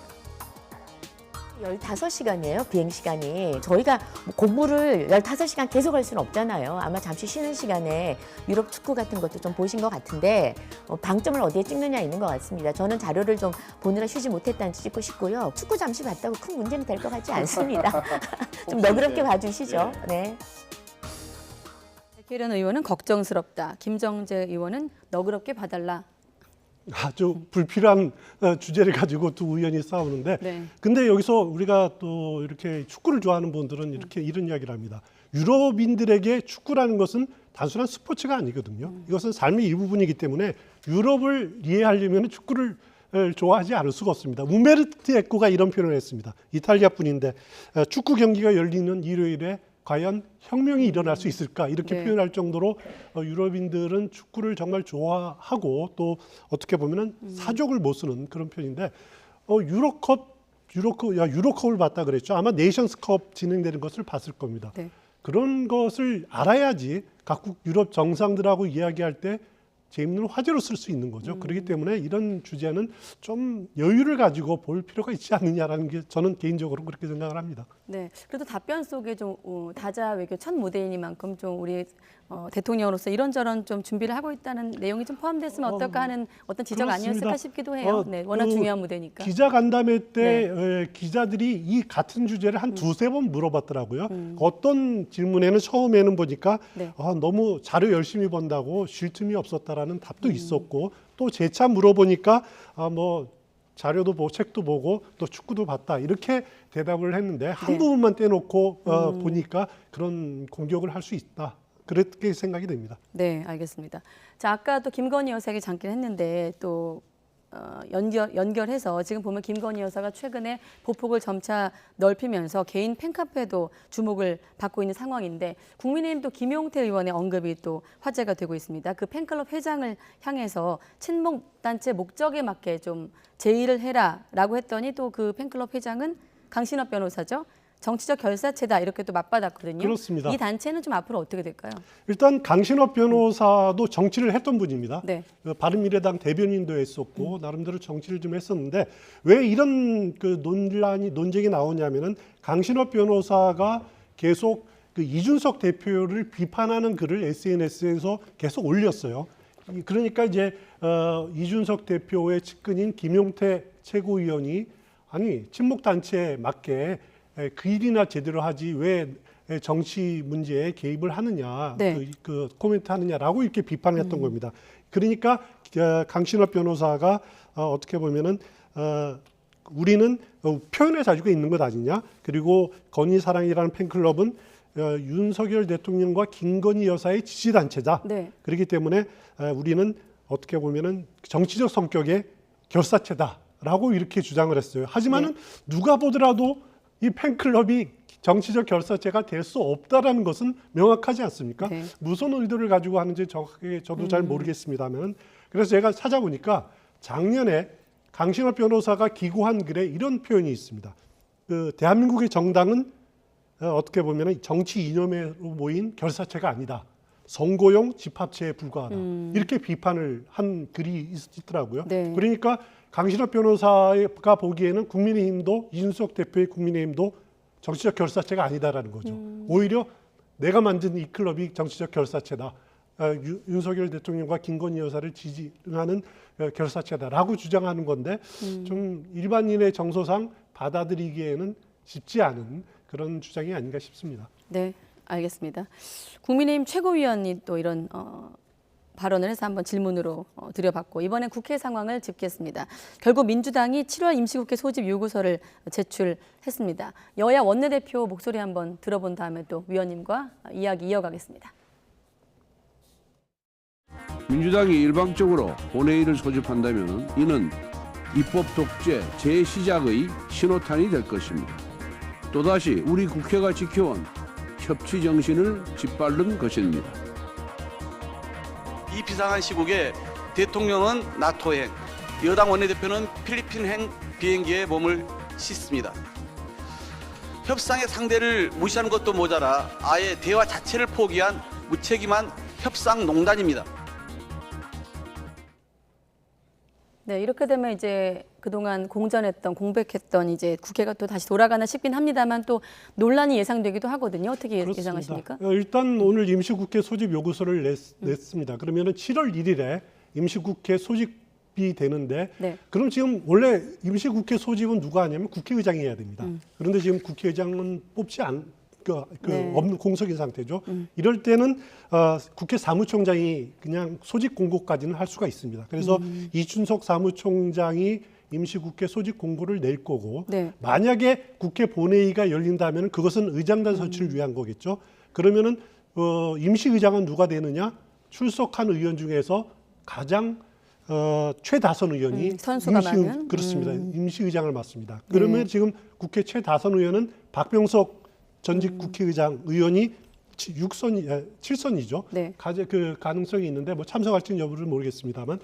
15시간이에요, 비행시간이. 저희가 공부를 15시간 계속 할 수는 없잖아요. 아마 잠시 쉬는 시간에 유럽 축구 같은 것도 좀 보신 것 같은데 방점을 어디에 찍느냐 있는 것 같습니다. 저는 자료를 좀 보느라 쉬지 못했다는 찍고 싶고요. 축구 잠시 봤다고 큰 문제는 될 것 같지 않습니다. 좀 너그럽게 봐주시죠. 네. 백혜련 의원은 걱정스럽다. 김정재 의원은 너그럽게 봐달라. 아주 불필요한 주제를 가지고 두 의원이 싸우는데, 네. 근데 여기서 우리가 또 이렇게 축구를 좋아하는 분들은 이렇게 이런 이야기를 합니다. 유럽인들에게 축구라는 것은 단순한 스포츠가 아니거든요. 이것은 삶의 일부분이기 때문에 유럽을 이해하려면 축구를 좋아하지 않을 수가 없습니다. 우메르트 에코가 이런 표현을 했습니다. 이탈리아 분인데 축구 경기가 열리는 일요일에 과연 혁명이 일어날 수 있을까 이렇게 네. 표현할 정도로 유럽인들은 축구를 정말 좋아하고 또 어떻게 보면은 사족을 못 쓰는 그런 편인데 유로컵을 봤다 그랬죠. 아마 네이션스컵 진행되는 것을 봤을 겁니다. 네. 그런 것을 알아야지 각국 유럽 정상들하고 이야기할 때 재밌는 화제로 쓸 수 있는 거죠. 그렇기 때문에 이런 주제는 좀 여유를 가지고 볼 필요가 있지 않느냐라는 게 저는 개인적으로 그렇게 생각을 합니다. 네, 그래도 답변 속에 좀 다자 외교 첫 무대이니만큼 좀 우리 대통령으로서 이런저런 좀 준비를 하고 있다는 내용이 좀 포함됐으면 어떨까 하는 어떤 지적 그렇습니다. 아니었을까 싶기도 해요. 네, 워낙 중요한 무대니까. 기자 간담회 때 기자들이 이 같은 주제를 한 두세 번 물어봤더라고요. 어떤 질문에는 처음에는 보니까 너무 자료 열심히 본다고 쉴 틈이 없었다라는 답도 있었고, 또 재차 물어보니까 뭐 자료도 보고 책도 보고 또 축구도 봤다 이렇게 대답을 했는데 한 부분만 떼놓고 보니까 그런 공격을 할 수 있다. 그렇게 생각이 됩니다. 네, 알겠습니다. 자, 아까 또 김건희 여사에게 잠깐 했는데 또 연결해서 지금 보면 김건희 여사가 최근에 보폭을 점차 넓히면서 개인 팬카페도 주목을 받고 있는 상황인데 국민의힘도 김용태 의원의 언급이 또 화제가 되고 있습니다. 그 팬클럽 회장을 향해서 친목단체 목적에 맞게 좀 제의를 해라라고 했더니 또 그 팬클럽 회장은 강신업 변호사죠. 정치적 결사체다 이렇게 또 맞받았거든요. 그렇습니다. 이 단체는 좀 앞으로 어떻게 될까요? 일단 강신업 변호사도 정치를 했던 분입니다. 네. 바른미래당 대변인도 했었고 나름대로 정치를 좀 했었는데 왜 이런 그 논쟁이 나오냐면은 강신업 변호사가 계속 그 이준석 대표를 비판하는 글을 SNS에서 계속 올렸어요. 그러니까 이제 이준석 대표의 측근인 김용태 최고위원이 아니 친목 단체에 맞게 그 일이나 제대로 하지 왜 정치 문제에 개입을 하느냐, 그 코멘트 하느냐라고 이렇게 비판을 했던 겁니다. 그러니까 강신업 변호사가 어떻게 보면은 우리는 표현의 자유가 있는 것 아니냐. 그리고 건희사랑이라는 팬클럽은 윤석열 대통령과 김건희 여사의 지지단체다. 네. 그렇기 때문에 우리는 어떻게 보면은 정치적 성격의 결사체다라고 이렇게 주장을 했어요. 하지만은 누가 보더라도 이 팬클럽이 정치적 결사체가 될 수 없다라는 것은 명확하지 않습니까? 무슨 의도를 가지고 하는지 정확하게 저도 잘 모르겠습니다만, 그래서 제가 찾아보니까 작년에 강신업 변호사가 기고한 글에 이런 표현이 있습니다. 그 대한민국의 정당은 어떻게 보면 정치 이념으로 모인 결사체가 아니다. 선거용 집합체에 불과하다. 이렇게 비판을 한 글이 있더라고요. 네. 그러니까 강신업 변호사가 보기에는 국민의힘도 이준석 대표의 국민의힘도 정치적 결사체가 아니다라는 거죠. 오히려 내가 만든 이 클럽이 정치적 결사체다. 윤석열 대통령과 김건희 여사를 지지하는 결사체다라고 주장하는 건데 좀 일반인의 정서상 받아들이기에는 쉽지 않은 그런 주장이 아닌가 싶습니다. 네, 알겠습니다. 국민의힘 최고위원이 또 이런 발언을 해서 한번 질문으로 드려봤고 이번엔 국회 상황을 짚겠습니다. 결국 민주당이 7월 임시국회 소집 요구서를 제출했습니다. 여야 원내대표 목소리 한번 들어본 다음에 또 위원님과 이야기 이어가겠습니다. 민주당이 일방적으로 본회의를 소집한다면 이는 입법 독재 재시작의 신호탄이 될 것입니다. 또다시 우리 국회가 지켜온 협치 정신을 짓밟는 것입니다. 이 비상한 시국에 대통령은 나토행, 여당 원내대표는 필리핀행 비행기에 몸을 싣습니다. 협상의 상대를 무시하는 것도 모자라 아예 대화 자체를 포기한 무책임한 협상농단입니다. 네, 이렇게 되면 이제 그동안 공백했던 이제 국회가 또 다시 돌아가나 싶긴 합니다만 또 논란이 예상되기도 하거든요. 어떻게 예상하십니까? 일단 오늘 임시국회 소집 요구서를 냈습니다. 그러면은 7월 1일에 임시국회 소집이 되는데 네. 그럼 지금 원래 임시국회 소집은 누가 하냐면 국회의장이 해야 됩니다. 그런데 지금 국회의장은 뽑지 네. 없는 공석인 상태죠. 이럴 때는 국회 사무총장이 그냥 소집 공고까지는 할 수가 있습니다. 그래서 이춘석 사무총장이 임시국회 소집 공고를 낼 거고 네. 만약에 국회 본회의가 열린다면 그것은 의장단 선출을 위한 거겠죠. 그러면은 임시의장은 누가 되느냐? 출석한 의원 중에서 가장 최다선 의원이 선수가 많은? 그렇습니다. 임시의장을 맡습니다. 그러면 지금 국회 최다선 의원은 박병석 전직 국회의장 의원이 7선이죠. 네. 그 가능성이 있는데 뭐 참석할지는 여부를 모르겠습니다만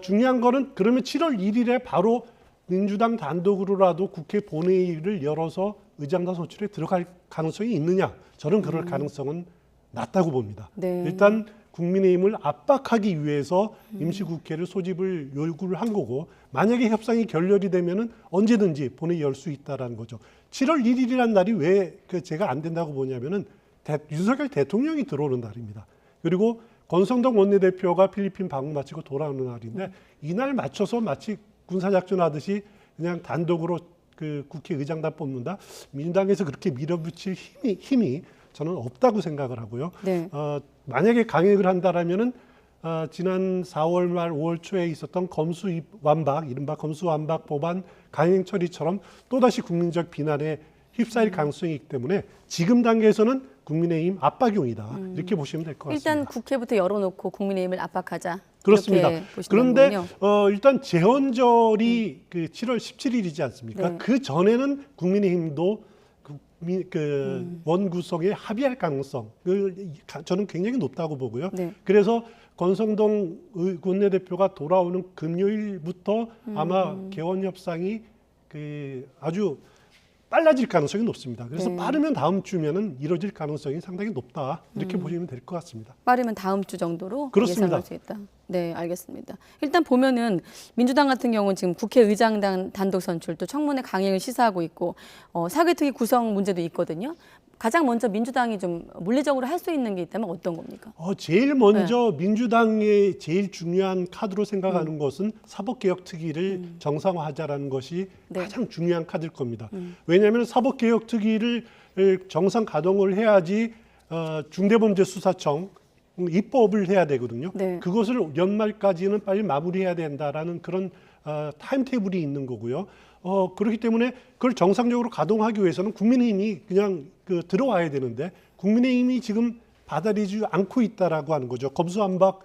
중요한 거는 그러면 7월 1일에 바로 민주당 단독으로라도 국회 본회의를 열어서 의장단 선출에 들어갈 가능성이 있느냐? 저는 그럴 가능성은 낮다고 봅니다. 네. 일단 국민의힘을 압박하기 위해서 임시국회를 소집을 요구를 한 거고 만약에 협상이 결렬이 되면은 언제든지 본회의 열 수 있다라는 거죠. 7월 1일이라는 날이 왜 제가 안 된다고 보냐면은 윤석열 대통령이 들어오는 날입니다. 그리고 권성동 원내대표가 필리핀 방문 마치고 돌아오는 날인데 이날 맞춰서 마치 군사작전 하듯이 그냥 단독으로 그 국회의장단 뽑는다. 민주당에서 그렇게 밀어붙일 힘이 저는 없다고 생각을 하고요. 네. 만약에 강행을 한다라면은 지난 4월 말 5월 초에 있었던 검수완박, 이른바 검수완박 법안 강행 처리처럼 또다시 국민적 비난에 휩싸일 가능성이 있기 때문에 지금 단계에서는 국민의힘 압박용이다. 이렇게 보시면 될 것 같습니다. 일단 국회부터 열어놓고 국민의힘을 압박하자. 그렇습니다. 이렇게 보시는 그런데 거군요. 일단 재헌절이 그 7월 17일이지 않습니까? 네. 그 전에는 국민의힘도 원구성에 합의할 가능성 저는 굉장히 높다고 보고요. 네. 그래서 권성동 원내대표가 돌아오는 금요일부터 아마 개원 협상이 아주 빨라질 가능성이 높습니다. 그래서 네. 빠르면 다음 주면은 이루어질 가능성이 상당히 높다 이렇게 보시면 될 것 같습니다. 빠르면 다음 주 정도로 그렇습니다. 예상할 수 있다. 네, 알겠습니다. 일단 보면은 민주당 같은 경우는 지금 국회의장단 단독 선출 또 청문회 강행을 시사하고 있고 사개특위 구성 문제도 있거든요. 가장 먼저 민주당이 좀 물리적으로 할 수 있는 게 있다면 어떤 겁니까? 제일 먼저 민주당의 제일 중요한 카드로 생각하는 것은 사법개혁특위를 정상화하자라는 것이 네. 가장 중요한 카드일 겁니다. 왜냐하면 사법개혁특위를 정상 가동을 해야지 중대범죄수사청 입법을 해야 되거든요. 네. 그것을 연말까지는 빨리 마무리해야 된다라는 그런 타임테이블이 있는 거고요. 그렇기 때문에 그걸 정상적으로 가동하기 위해서는 국민의힘이 그냥 들어와야 되는데 국민의힘이 지금 받아들이지 않고 있다라고 하는 거죠. 검수완박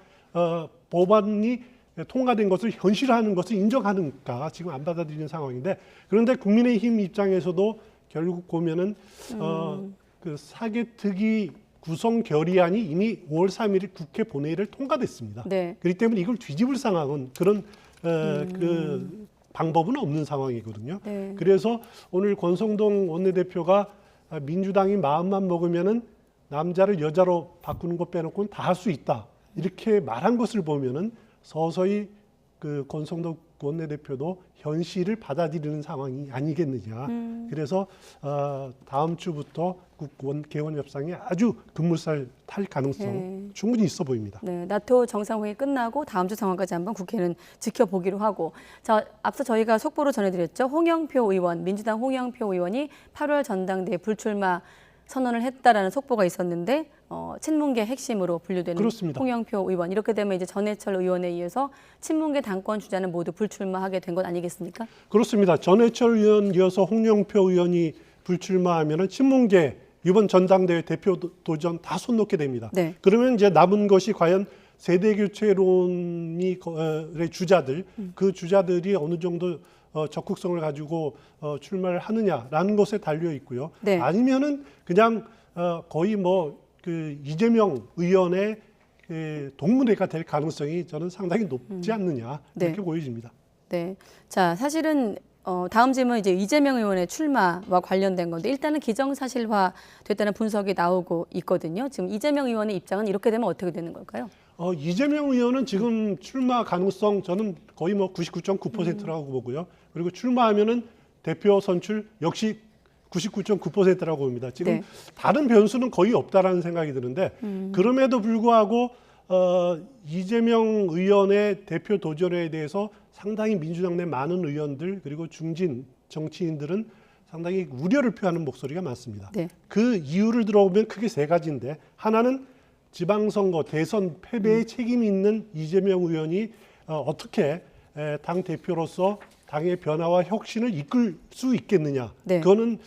법안이 통과된 것을 현실화하는 것을 인정하는가 지금 안 받아들이는 상황인데 그런데 국민의힘 입장에서도 결국 보면은 그 사개특위 구성 결의안이 이미 5월 3일 국회 본회의를 통과됐습니다. 네. 그렇기 때문에 이걸 뒤집을 상황은 그런 그 방법은 없는 상황이거든요. 네. 그래서 오늘 권성동 원내대표가 민주당이 마음만 먹으면은 남자를 여자로 바꾸는 것 빼놓고는 다 할 수 있다. 이렇게 말한 것을 보면은 서서히 그 권성동 원내대표도 현실을 받아들이는 상황이 아니겠느냐. 그래서 다음 주부터 개원 협상이 아주 급물살 탈 가능성 충분히 있어 보입니다. 네, 나토 정상회의 끝나고 다음 주 상황까지 한번 국회는 지켜보기로 하고 자, 앞서 저희가 속보로 전해드렸죠. 홍영표 의원, 민주당 홍영표 의원이 8월 전당대회 불출마 선언을 했다라는 속보가 있었는데 친문계 핵심으로 분류되는 그렇습니다. 홍영표 의원 이렇게 되면 이제 전해철 의원에 의해서 친문계 당권 주자는 모두 불출마하게 된 것 아니겠습니까? 그렇습니다. 전해철 의원 이어서 홍영표 의원이 불출마하면은 친문계 이번 전당대회 대표 도전 다 손 놓게 됩니다. 네. 그러면 이제 남은 것이 과연 세대교체론이 주자들 그 주자들이 어느 정도 적극성을 가지고 출마를 하느냐라는 것에 달려 있고요. 네. 아니면은 그냥 거의 그 이재명 의원의 동문회가 될 가능성이 저는 상당히 높지 않느냐 이렇게 네. 보여집니다. 네, 자 사실은 다음 질문 이제 이재명 의원의 출마와 관련된 건데 일단은 기정사실화 됐다는 분석이 나오고 있거든요. 지금 이재명 의원의 입장은 이렇게 되면 어떻게 되는 걸까요? 이재명 의원은 지금 출마 가능성 저는 거의 뭐 99.9%라고 보고요. 그리고 출마하면은 대표 선출 역시 99.9%라고 봅니다. 지금 네. 다른 변수는 거의 없다라는 생각이 드는데 그럼에도 불구하고 이재명 의원의 대표 도전에 대해서 상당히 민주당 내 많은 의원들 그리고 중진 정치인들은 상당히 우려를 표하는 목소리가 많습니다. 네. 그 이유를 들어보면 크게 세 가지인데 하나는 지방선거 대선 패배에 책임이 있는 이재명 의원이 어떻게 당 대표로서 당의 변화와 혁신을 이끌 수 있겠느냐. 네. 그거는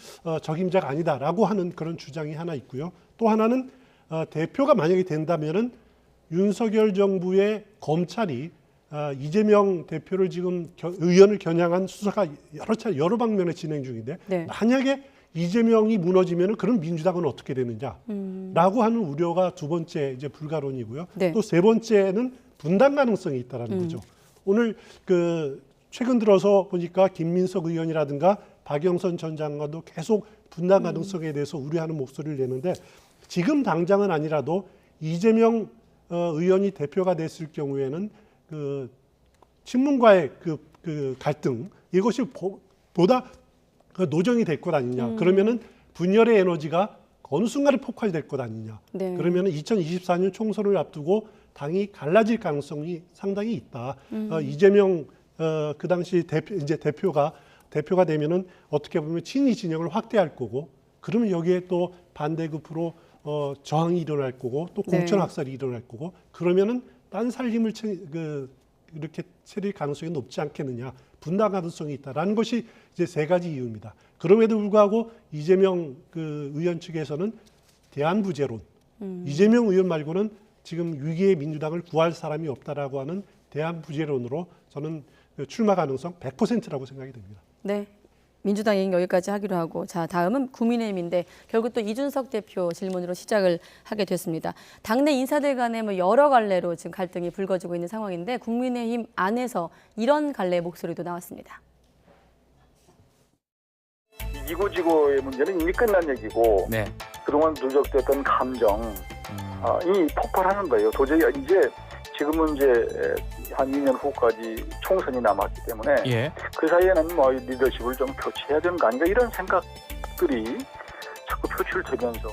적임자가 아니다라고 하는 그런 주장이 하나 있고요. 또 하나는 대표가 만약에 된다면은 윤석열 정부의 검찰이 이재명 대표를 지금 의원을 겨냥한 수사가 여러 방면에 진행 중인데 네. 만약에 이재명이 무너지면은 그럼 민주당은 어떻게 되느냐라고 하는 우려가 두 번째 이제 불가론이고요. 네. 또 세 번째는 분당 가능성이 있다라는 거죠. 오늘 최근 들어서 보니까 김민석 의원이라든가 박영선 전 장관도 계속 분당 가능성에 대해서 우려하는 목소리를 내는데 지금 당장은 아니라도 이재명 의원이 대표가 됐을 경우에는 친문과의 갈등 이것이 보다 노정이 될 것 아니냐. 그러면은 분열의 에너지가 어느 순간에 폭발될 것 아니냐. 네. 그러면은 2024년 총선을 앞두고 당이 갈라질 가능성이 상당히 있다. 이재명 그 당시 대표가 되면은 어떻게 보면 친이 진영을 확대할 거고, 그러면 여기에 또 반대급부로 저항이 일어날 거고, 또 공천 학살이 일어날 거고, 그러면은 딴 살림을 이렇게 차릴 가능성이 높지 않겠느냐, 분당 가능성이 있다라는 것이 이제 세 가지 이유입니다. 그럼에도 불구하고 이재명 의원 측에서는 대안부재론, 이재명 의원 말고는 지금 위기의 민주당을 구할 사람이 없다라고 하는 대안부재론으로 저는 출마 가능성 100%라고 생각이 됩니다. 네. 민주당 얘기 여기까지 하기로 하고, 자, 다음은 국민의힘인데 결국 또 이준석 대표 질문으로 시작을 하게 됐습니다. 당내 인사들 간에 뭐 여러 갈래로 지금 갈등이 불거지고 있는 상황인데 국민의힘 안에서 이런 갈래의 목소리도 나왔습니다. 이기고 지고의 문제는 이미 끝난 얘기고 그동안 누적됐던 감정 이 폭발하는 거예요. 도저히 이제 지금은 이제 한 2년 후까지 총선이 남았기 때문에 그 사이에는 뭐 리더십을 좀 교체해야 되는 거 아닌가 이런 생각들이 자꾸 표출되면서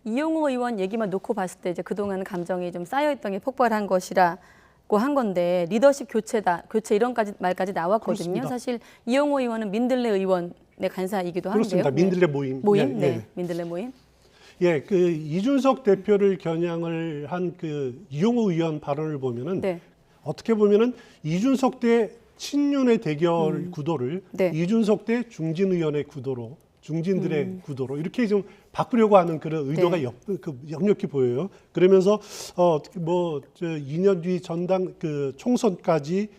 이용호 의원 얘기만 놓고 봤을 때 이제 그동안 감정이 좀 쌓여있던 게 폭발한 것이라고 한 건데 리더십 교체다, 교체 이런 말까지 나왔거든요. 그렇습니다. 사실 이용호 의원은 민들레 의원의 간사이기도 한데요. 그렇습니다. 민들레 모임. 네. 민들레 모임. 예, 이준석 대표를 겨냥을 한 이용호 의원 발언을 보면은 어떻게 보면은 이준석 대 친윤의 대결 구도를 이준석 대 중진 의원의 구도로, 중진들의 구도로 이렇게 좀 바꾸려고 하는 그런 의도가 역력히 보여요. 그러면서 2년 뒤 전당 총선까지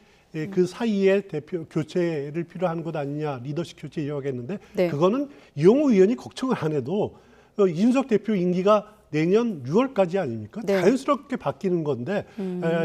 그 사이에 대표 교체를 필요한 것 아니냐, 리더십 교체 이야기했는데 그거는 이용호 의원이 걱정을 안 해도 이준석 대표 임기가 내년 6월까지 아닙니까? 자연스럽게 바뀌는 건데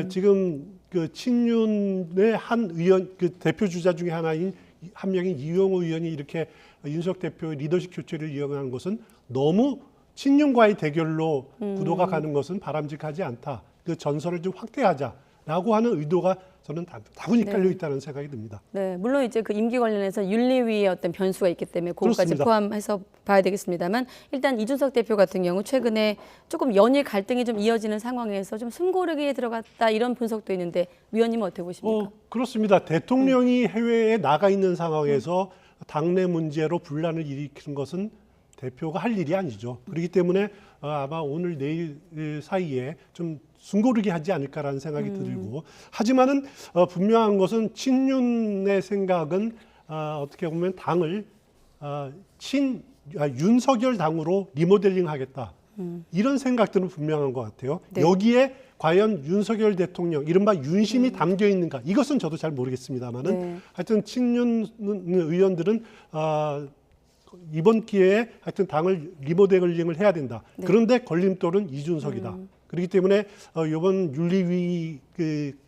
지금 친윤의 한 의원 대표 주자 중에 한 명인 이용호 의원이 이렇게 윤석 대표의 리더십 교체를 이용하는 것은 너무 친윤과의 대결로 구도가 가는 것은 바람직하지 않다. 그 전선을 좀 확대하자라고 하는 의도가 저는 다분히 깔려 있다는 생각이 듭니다. 네, 물론 이제 그 임기 관련해서 윤리위의 어떤 변수가 있기 때문에 그것까지 그렇습니다. 포함해서 봐야 되겠습니다만 일단 이준석 대표 같은 경우 최근에 조금 연일 갈등이 좀 이어지는 상황에서 좀 숨고르기에 들어갔다 이런 분석도 있는데 위원님은 어떻게 보십니까? 그렇습니다. 대통령이 해외에 나가 있는 상황에서 당내 문제로 분란을 일으키는 것은 대표가 할 일이 아니죠. 그렇기 때문에 아마 오늘 내일 사이에 좀 숨고르기 하지 않을까라는 생각이 들고, 하지만은 분명한 것은 친윤의 생각은 어떻게 보면 당을 윤석열 당으로 리모델링하겠다 이런 생각들은 분명한 것 같아요. 여기에 과연 윤석열 대통령 이른바 윤심이 담겨 있는가 이것은 저도 잘 모르겠습니다만은 하여튼 친윤 의원들은 이번 기회에 하여튼 당을 리모델링을 해야 된다. 그런데 걸림돌은 이준석이다. 그렇기 때문에 이번 윤리위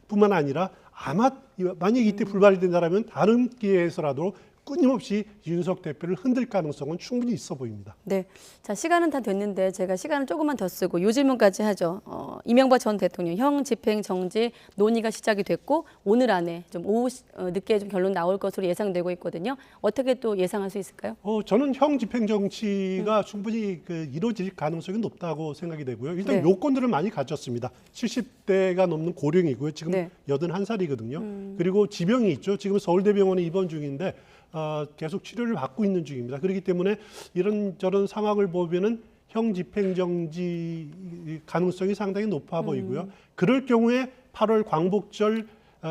뿐만 아니라 아마 만약 이때 불발이 된다면 다른 기회에서라도 끊임없이 이준석 대표를 흔들 가능성은 충분히 있어 보입니다. 네, 자 시간은 다 됐는데 제가 시간을 조금만 더 쓰고 요 질문까지 하죠. 이명박 전 대통령 형 집행 정지 논의가 시작이 됐고 오늘 안에 좀 오후 늦게 좀 결론 나올 것으로 예상되고 있거든요. 어떻게 또 예상할 수 있을까요? 저는 형 집행 정치가 충분히 이루어질 가능성이 높다고 생각이 되고요. 일단 네. 요건들을 많이 가졌습니다. 70대가 넘는 고령이고요. 지금 네. 81살이거든요. 그리고 지병이 있죠. 지금 서울대병원에 입원 중인데 계속 치료를 받고 있는 중입니다. 그렇기 때문에 이런저런 상황을 보면은 형 집행정지 가능성이 상당히 높아 보이고요. 그럴 경우에 8월 광복절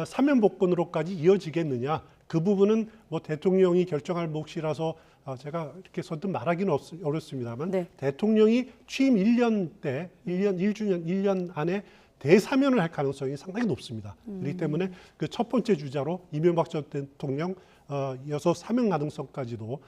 사면복권으로까지 이어지겠느냐. 그 부분은 뭐 대통령이 결정할 몫이라서 제가 이렇게 선뜻 말하기는 어렵습니다만 네. 대통령이 취임 1년 때 1년 안에 대사면을 할 가능성이 상당히 높습니다. 그렇기 때문에 그 첫 번째 주자로 이명박 전 대통령 이어서 사면 가능성까지도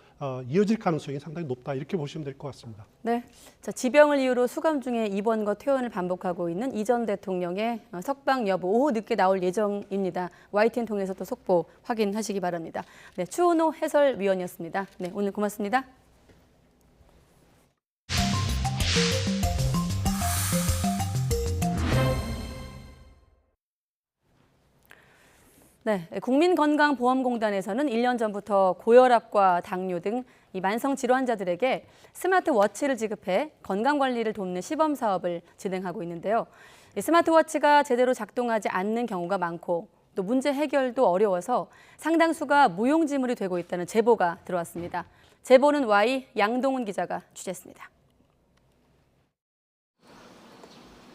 이어질 가능성이 상당히 높다 이렇게 보시면 될 것 같습니다. 네, 자 지병을 이유로 수감 중에 입원과 퇴원을 반복하고 있는 이 전 대통령의 석방 여부 오후 늦게 나올 예정입니다. YTN 통해서 또 속보 확인하시기 바랍니다. 네, 추은호 해설위원이었습니다. 네, 오늘 고맙습니다. 네, 국민건강보험공단에서는 1년 전부터 고혈압과 당뇨 등 이 만성 질환자들에게 스마트워치를 지급해 건강관리를 돕는 시범 사업을 진행하고 있는데요. 스마트워치가 제대로 작동하지 않는 경우가 많고 또 문제 해결도 어려워서 상당수가 무용지물이 되고 있다는 제보가 들어왔습니다. 제보는 Y 양동훈 기자가 취재했습니다.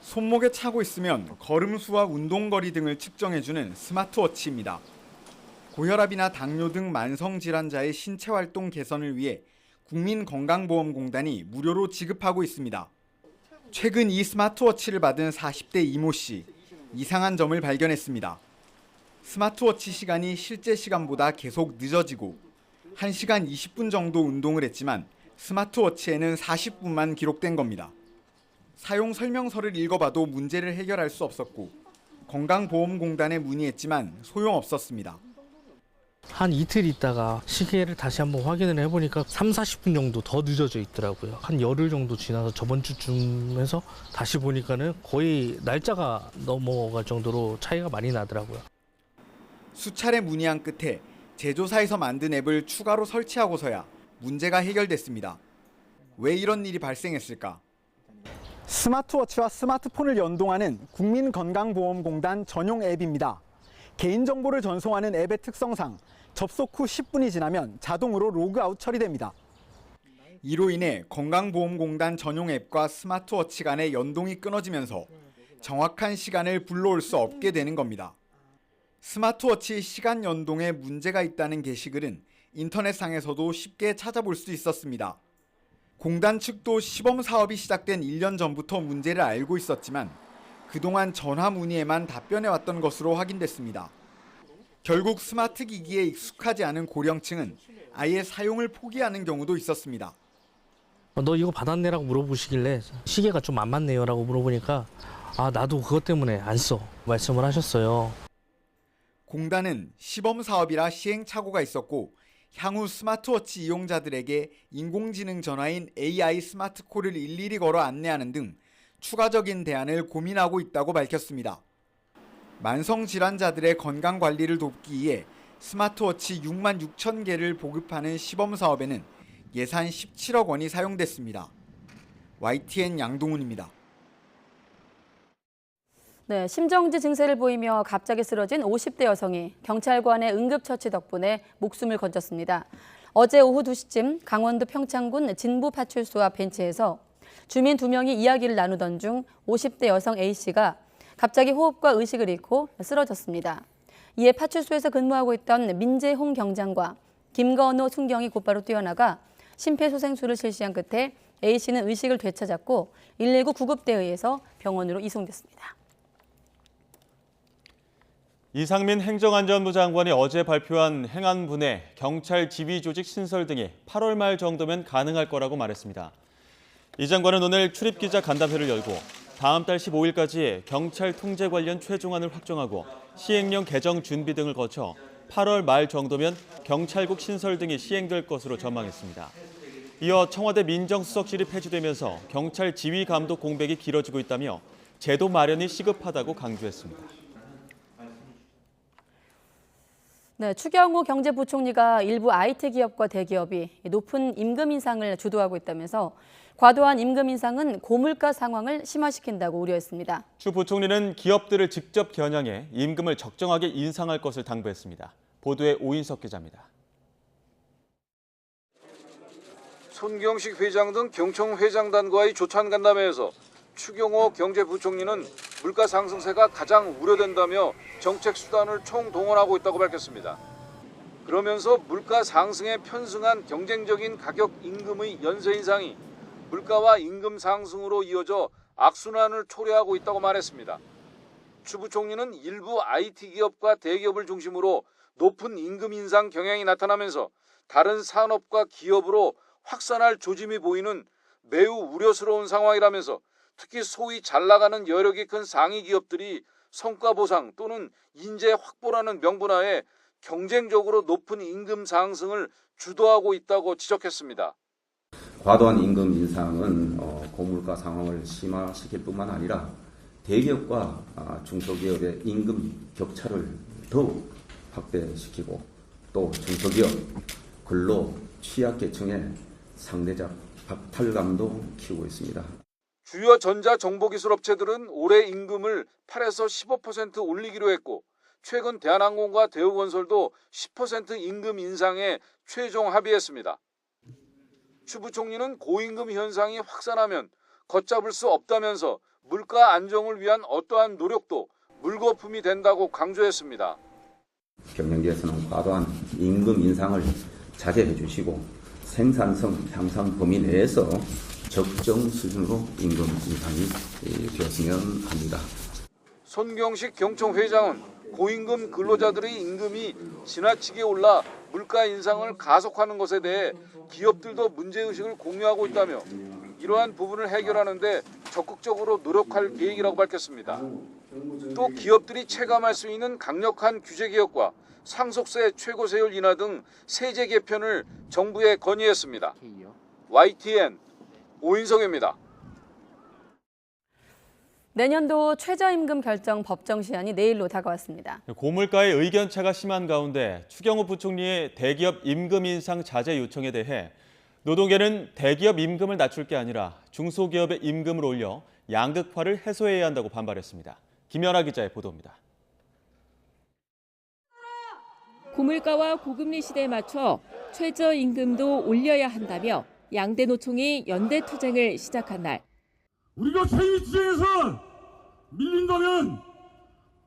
손목에 차고 있으면 걸음수와 운동거리 등을 측정해주는 스마트워치입니다. 고혈압이나 당뇨 등 만성질환자의 신체활동 개선을 위해 국민건강보험공단이 무료로 지급하고 있습니다. 최근 이 스마트워치를 받은 40대 이모 씨, 이상한 점을 발견했습니다. 스마트워치 시간이 실제 시간보다 계속 늦어지고 1시간 20분 정도 운동을 했지만 스마트워치에는 40분만 기록된 겁니다. 사용 설명서를 읽어봐도 문제를 해결할 수 없었고 건강보험공단에 문의했지만 소용없었습니다. 한 이틀 있다가 시계를 다시 한번 확인을 해보니까 30-40분 정도 더 늦어져 있더라고요. 한 열흘 정도 지나서 저번 주쯤 해서 다시 보니까는 거의 날짜가 넘어갈 정도로 차이가 많이 나더라고요. 수차례 문의한 끝에 제조사에서 만든 앱을 추가로 설치하고서야 문제가 해결됐습니다. 왜 이런 일이 발생했을까? 스마트워치와 스마트폰을 연동하는 국민건강보험공단 전용 앱입니다. 개인정보를 전송하는 앱의 특성상 접속 후 10분이 지나면 자동으로 로그아웃 처리됩니다. 이로 인해 건강보험공단 전용 앱과 스마트워치 간의 연동이 끊어지면서 정확한 시간을 불러올 수 없게 되는 겁니다. 스마트워치 시간 연동에 문제가 있다는 게시글은 인터넷상에서도 쉽게 찾아볼 수 있었습니다. 공단 측도 시범 사업이 시작된 1년 전부터 문제를 알고 있었지만 그동안 전화 문의에만 답변해왔던 것으로 확인됐습니다. 결국 스마트 기기에 익숙하지 않은 고령층은 아예 사용을 포기하는 경우도 있었습니다. 너 이거 받았네라고 물어보시길래 시계가 좀 안 맞네요 라고 물어보니까 나도 그것 때문에 안 써 말씀을 하셨어요. 공단은 시범 사업이라 시행착오가 있었고 향후 스마트워치 이용자들에게 인공지능 전화인 AI 스마트콜을 일일이 걸어 안내하는 등 추가적인 대안을 고민하고 있다고 밝혔습니다. 만성질환자들의 건강관리를 돕기 위해 스마트워치 6만 6천 개를 보급하는 시범사업에는 예산 17억 원이 사용됐습니다. YTN 양동훈입니다. 네, 심정지 증세를 보이며 갑자기 쓰러진 50대 여성이 경찰관의 응급처치 덕분에 목숨을 건졌습니다. 어제 오후 2시쯤 강원도 평창군 진부파출소 앞 벤치에서 주민 2명이 이야기를 나누던 중 50대 여성 A씨가 갑자기 호흡과 의식을 잃고 쓰러졌습니다. 이에 파출소에서 근무하고 있던 민재홍 경장과 김건호 순경이 곧바로 뛰어나가 심폐소생술을 실시한 끝에 A씨는 의식을 되찾았고 119 구급대에 의해서 병원으로 이송됐습니다. 이상민 행정안전부 장관이 어제 발표한 행안부 내 경찰 지휘조직 신설 등이 8월 말 정도면 가능할 거라고 말했습니다. 이 장관은 오늘 출입기자 간담회를 열고 다음 달 15일까지 경찰 통제 관련 최종안을 확정하고 시행령 개정 준비 등을 거쳐 8월 말 정도면 경찰국 신설 등이 시행될 것으로 전망했습니다. 이어 청와대 민정수석실이 폐지되면서 경찰 지휘 감독 공백이 길어지고 있다며 제도 마련이 시급하다고 강조했습니다. 네, 추경호 경제부총리가 일부 IT 기업과 대기업이 높은 임금 인상을 주도하고 있다면서 과도한 임금 인상은 고물가 상황을 심화시킨다고 우려했습니다. 추 부총리는 기업들을 직접 겨냥해 임금을 적정하게 인상할 것을 당부했습니다. 보도에 오인석 기자입니다. 손경식 회장 등 경총 회장단과의 조찬 간담회에서 추경호 경제부총리는 물가 상승세가 가장 우려된다며 정책 수단을 총동원하고 있다고 밝혔습니다. 그러면서 물가 상승에 편승한 경쟁적인 가격 임금의 연쇄 인상이 물가와 임금 상승으로 이어져 악순환을 초래하고 있다고 말했습니다. 추 부총리는 일부 IT 기업과 대기업을 중심으로 높은 임금 인상 경향이 나타나면서 다른 산업과 기업으로 확산할 조짐이 보이는 매우 우려스러운 상황이라면서 특히 소위 잘 나가는 여력이 큰 상위 기업들이 성과 보상 또는 인재 확보라는 명분하에 경쟁적으로 높은 임금 상승을 주도하고 있다고 지적했습니다. 과도한 임금 인상은 고물가 상황을 심화시킬 뿐만 아니라 대기업과 중소기업의 임금 격차를 더욱 확대시키고 또 중소기업, 근로, 취약계층의 상대적 박탈감도 키우고 있습니다. 주요 전자정보기술 업체들은 올해 임금을 8에서 15% 올리기로 했고 최근 대한항공과 대우건설도 10% 임금 인상에 최종 합의했습니다. 추 부총리는 고임금 현상이 확산하면 걷잡을 수 없다면서 물가 안정을 위한 어떠한 노력도 물거품이 된다고 강조했습니다. 경영계에서는 과도한 임금 인상을 자제해 주시고 생산성 향상 범위 내에서 적정 수준으로 임금 인상이 되었으면 합니다. 손경식 경총 회장은 고임금 근로자들의 임금이 지나치게 올라 물가 인상을 가속하는 것에 대해 기업들도 문제의식을 공유하고 있다며 이러한 부분을 해결하는 데 적극적으로 노력할 계획이라고 밝혔습니다. 또 기업들이 체감할 수 있는 강력한 규제 개혁과 상속세 최고세율 인하 등 세제 개편을 정부에 건의했습니다. YTN 오인성입니다. 내년도 최저임금 결정 법정 시한이 내일로 다가왔습니다. 고물가의 의견차가 심한 가운데 추경호 부총리의 대기업 임금 인상 자제 요청에 대해 노동계는 대기업 임금을 낮출 게 아니라 중소기업의 임금을 올려 양극화를 해소해야 한다고 반발했습니다. 김연아 기자의 보도입니다. 고물가와 고금리 시대에 맞춰 최저임금도 올려야 한다며 양대 노총이 연대 투쟁을 시작한 날. 우리가 세위 투쟁에서 밀린다면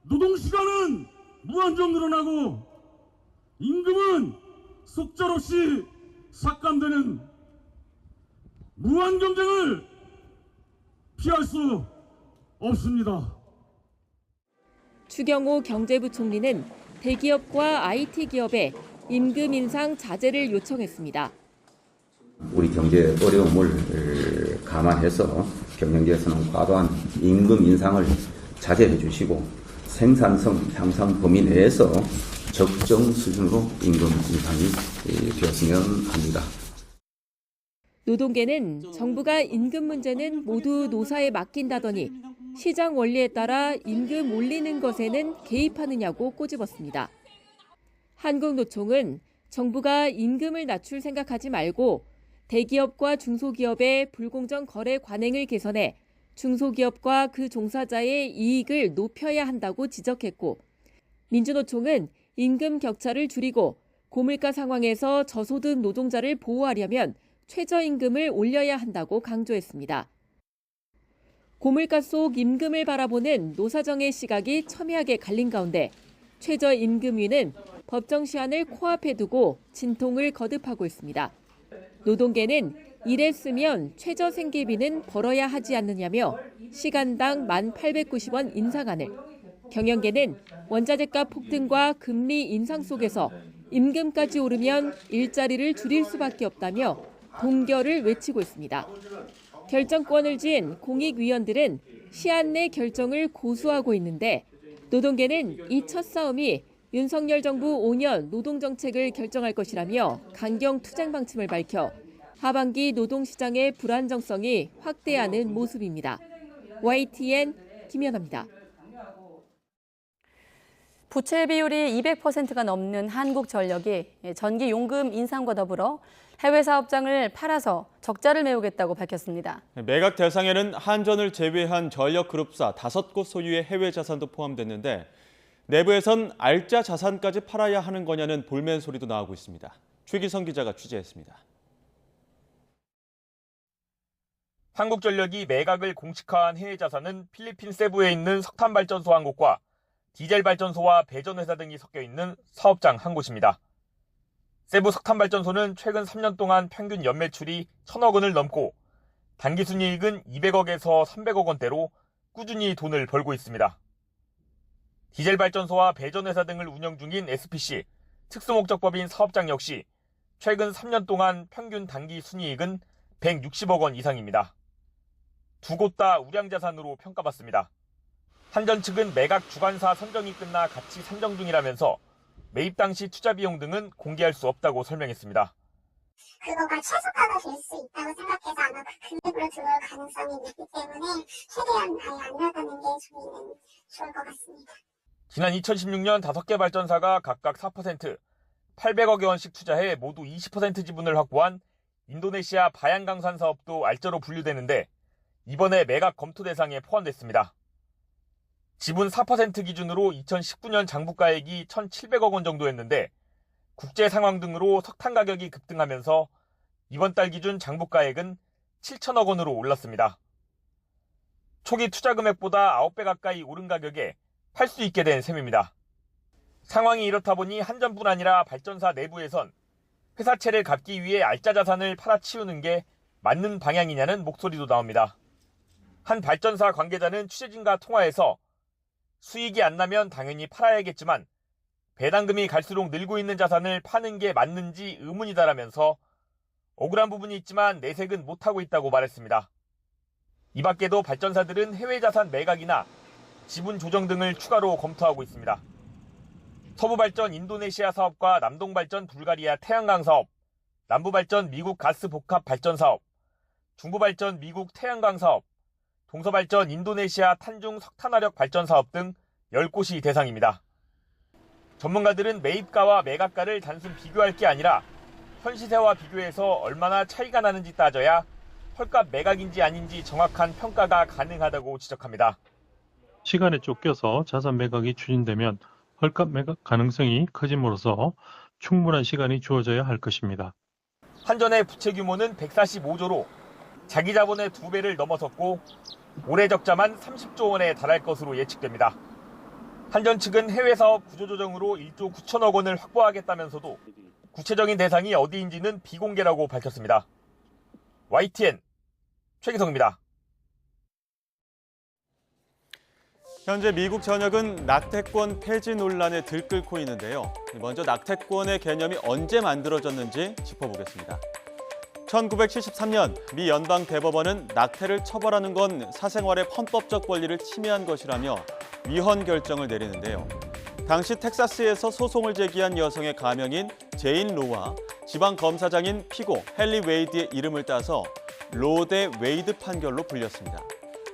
노동시간은 무한정 늘어나고 임금은 속절없이 삭감되는 무한 경쟁을 피할 수 없습니다. 추경호 경제부총리는 대기업과 IT 기업에 임금 인상 자제를 요청했습니다. 우리 경제 어려움을 감안해서 경영계에서는 과도한 임금 인상을 자제해 주시고 생산성 향상 범위 내에서 적정 수준으로 임금 인상이 되었으면 합니다. 노동계는 정부가 임금 문제는 모두 노사에 맡긴다더니 시장 원리에 따라 임금 올리는 것에는 개입하느냐고 꼬집었습니다. 한국노총은 정부가 임금을 낮출 생각하지 말고 대기업과 중소기업의 불공정 거래 관행을 개선해 중소기업과 그 종사자의 이익을 높여야 한다고 지적했고, 민주노총은 임금 격차를 줄이고 고물가 상황에서 저소득 노동자를 보호하려면 최저임금을 올려야 한다고 강조했습니다. 고물가 속 임금을 바라보는 노사정의 시각이 첨예하게 갈린 가운데 최저임금위는 법정 시한을 코앞에 두고 진통을 거듭하고 있습니다. 노동계는 일했으면 최저생계비는 벌어야 하지 않느냐며 시간당 1,890원 인상안을, 경영계는 원자재값 폭등과 금리 인상 속에서 임금까지 오르면 일자리를 줄일 수밖에 없다며 동결을 외치고 있습니다. 결정권을 쥔 공익위원들은 시한 내 결정을 고수하고 있는데 노동계는 이 첫 싸움이 윤석열 정부 5년 노동정책을 결정할 것이라며 강경 투쟁 방침을 밝혀 하반기 노동시장의 불안정성이 확대하는 모습입니다. YTN 김연아입니다. 부채 비율이 200%가 넘는 한국전력이 전기 용금 인상과 더불어 해외 사업장을 팔아서 적자를 메우겠다고 밝혔습니다. 매각 대상에는 한전을 제외한 전력 그룹사 5곳 소유의 해외 자산도 포함됐는데 내부에선 알짜 자산까지 팔아야 하는 거냐는 볼멘 소리도 나오고 있습니다. 최기성 기자가 취재했습니다. 한국전력이 매각을 공식화한 해외 자산은 필리핀 세부에 있는 석탄발전소 한 곳과 디젤 발전소와 배전회사 등이 섞여 있는 사업장 한 곳입니다. 세부 석탄발전소는 최근 3년 동안 평균 연매출이 1,000억 원을 넘고 단기순이익은 200억에서 300억 원대로 꾸준히 돈을 벌고 있습니다. 디젤 발전소와 배전회사 등을 운영 중인 SPC, 특수목적법인 사업장 역시 최근 3년 동안 평균 단기 순이익은 160억 원 이상입니다. 두 곳 다 우량자산으로 평가받습니다. 한전 측은 매각 주관사 선정이 끝나 같이 산정 중이라면서 매입 당시 투자 비용 등은 공개할 수 없다고 설명했습니다. 그거가 최소화가 될 수 있다고 생각해서 아마 그 금액으로 들어올 가능성이 있기 때문에 최대한 아예 안 나가는 게 저희는 좋을 것 같습니다. 지난 2016년 5개 발전사가 각각 4%, 800억여 원씩 투자해 모두 20% 지분을 확보한 인도네시아 바양강산 사업도 알짜로 분류되는데 이번에 매각 검토 대상에 포함됐습니다. 지분 4% 기준으로 2019년 장부가액이 1,700억 원 정도였는데 국제 상황 등으로 석탄 가격이 급등하면서 이번 달 기준 장부가액은 7천억 원으로 올랐습니다. 초기 투자 금액보다 9배 가까이 오른 가격에 팔 수 있게 된 셈입니다. 상황이 이렇다 보니 한전뿐 아니라 발전사 내부에선 회사채를 갚기 위해 알짜 자산을 팔아치우는 게 맞는 방향이냐는 목소리도 나옵니다. 한 발전사 관계자는 취재진과 통화에서 수익이 안 나면 당연히 팔아야겠지만 배당금이 갈수록 늘고 있는 자산을 파는 게 맞는지 의문이다라면서 억울한 부분이 있지만 내색은 못하고 있다고 말했습니다. 이 밖에도 발전사들은 해외 자산 매각이나 지분 조정 등을 추가로 검토하고 있습니다. 서부발전 인도네시아 사업과 남동발전 불가리아 태양광 사업, 남부발전 미국 가스 복합 발전 사업, 중부발전 미국 태양광 사업, 동서발전 인도네시아 탄중 석탄화력 발전 사업 등 10곳이 대상입니다. 전문가들은 매입가와 매각가를 단순 비교할 게 아니라 현 시세와 비교해서 얼마나 차이가 나는지 따져야 헐값 매각인지 아닌지 정확한 평가가 가능하다고 지적합니다. 시간에 쫓겨서 자산 매각이 추진되면 헐값 매각 가능성이 커짐으로써 충분한 시간이 주어져야 할 것입니다. 한전의 부채 규모는 145조로 자기 자본의 2배를 넘어섰고 올해 적자만 30조 원에 달할 것으로 예측됩니다. 한전 측은 해외 사업 구조조정으로 1조 9천억 원을 확보하겠다면서도 구체적인 대상이 어디인지는 비공개라고 밝혔습니다. YTN 최기성입니다. 현재 미국 전역은 낙태권 폐지 논란에 들끓고 있는데요. 먼저 낙태권의 개념이 언제 만들어졌는지 짚어보겠습니다. 1973년 미 연방 대법원은 낙태를 처벌하는 건 사생활의 헌법적 권리를 침해한 것이라며 위헌 결정을 내리는데요. 당시 텍사스에서 소송을 제기한 여성의 가명인 제인 로와 지방 검사장인 피고 헨리 웨이드의 이름을 따서 로 대 웨이드 판결로 불렸습니다.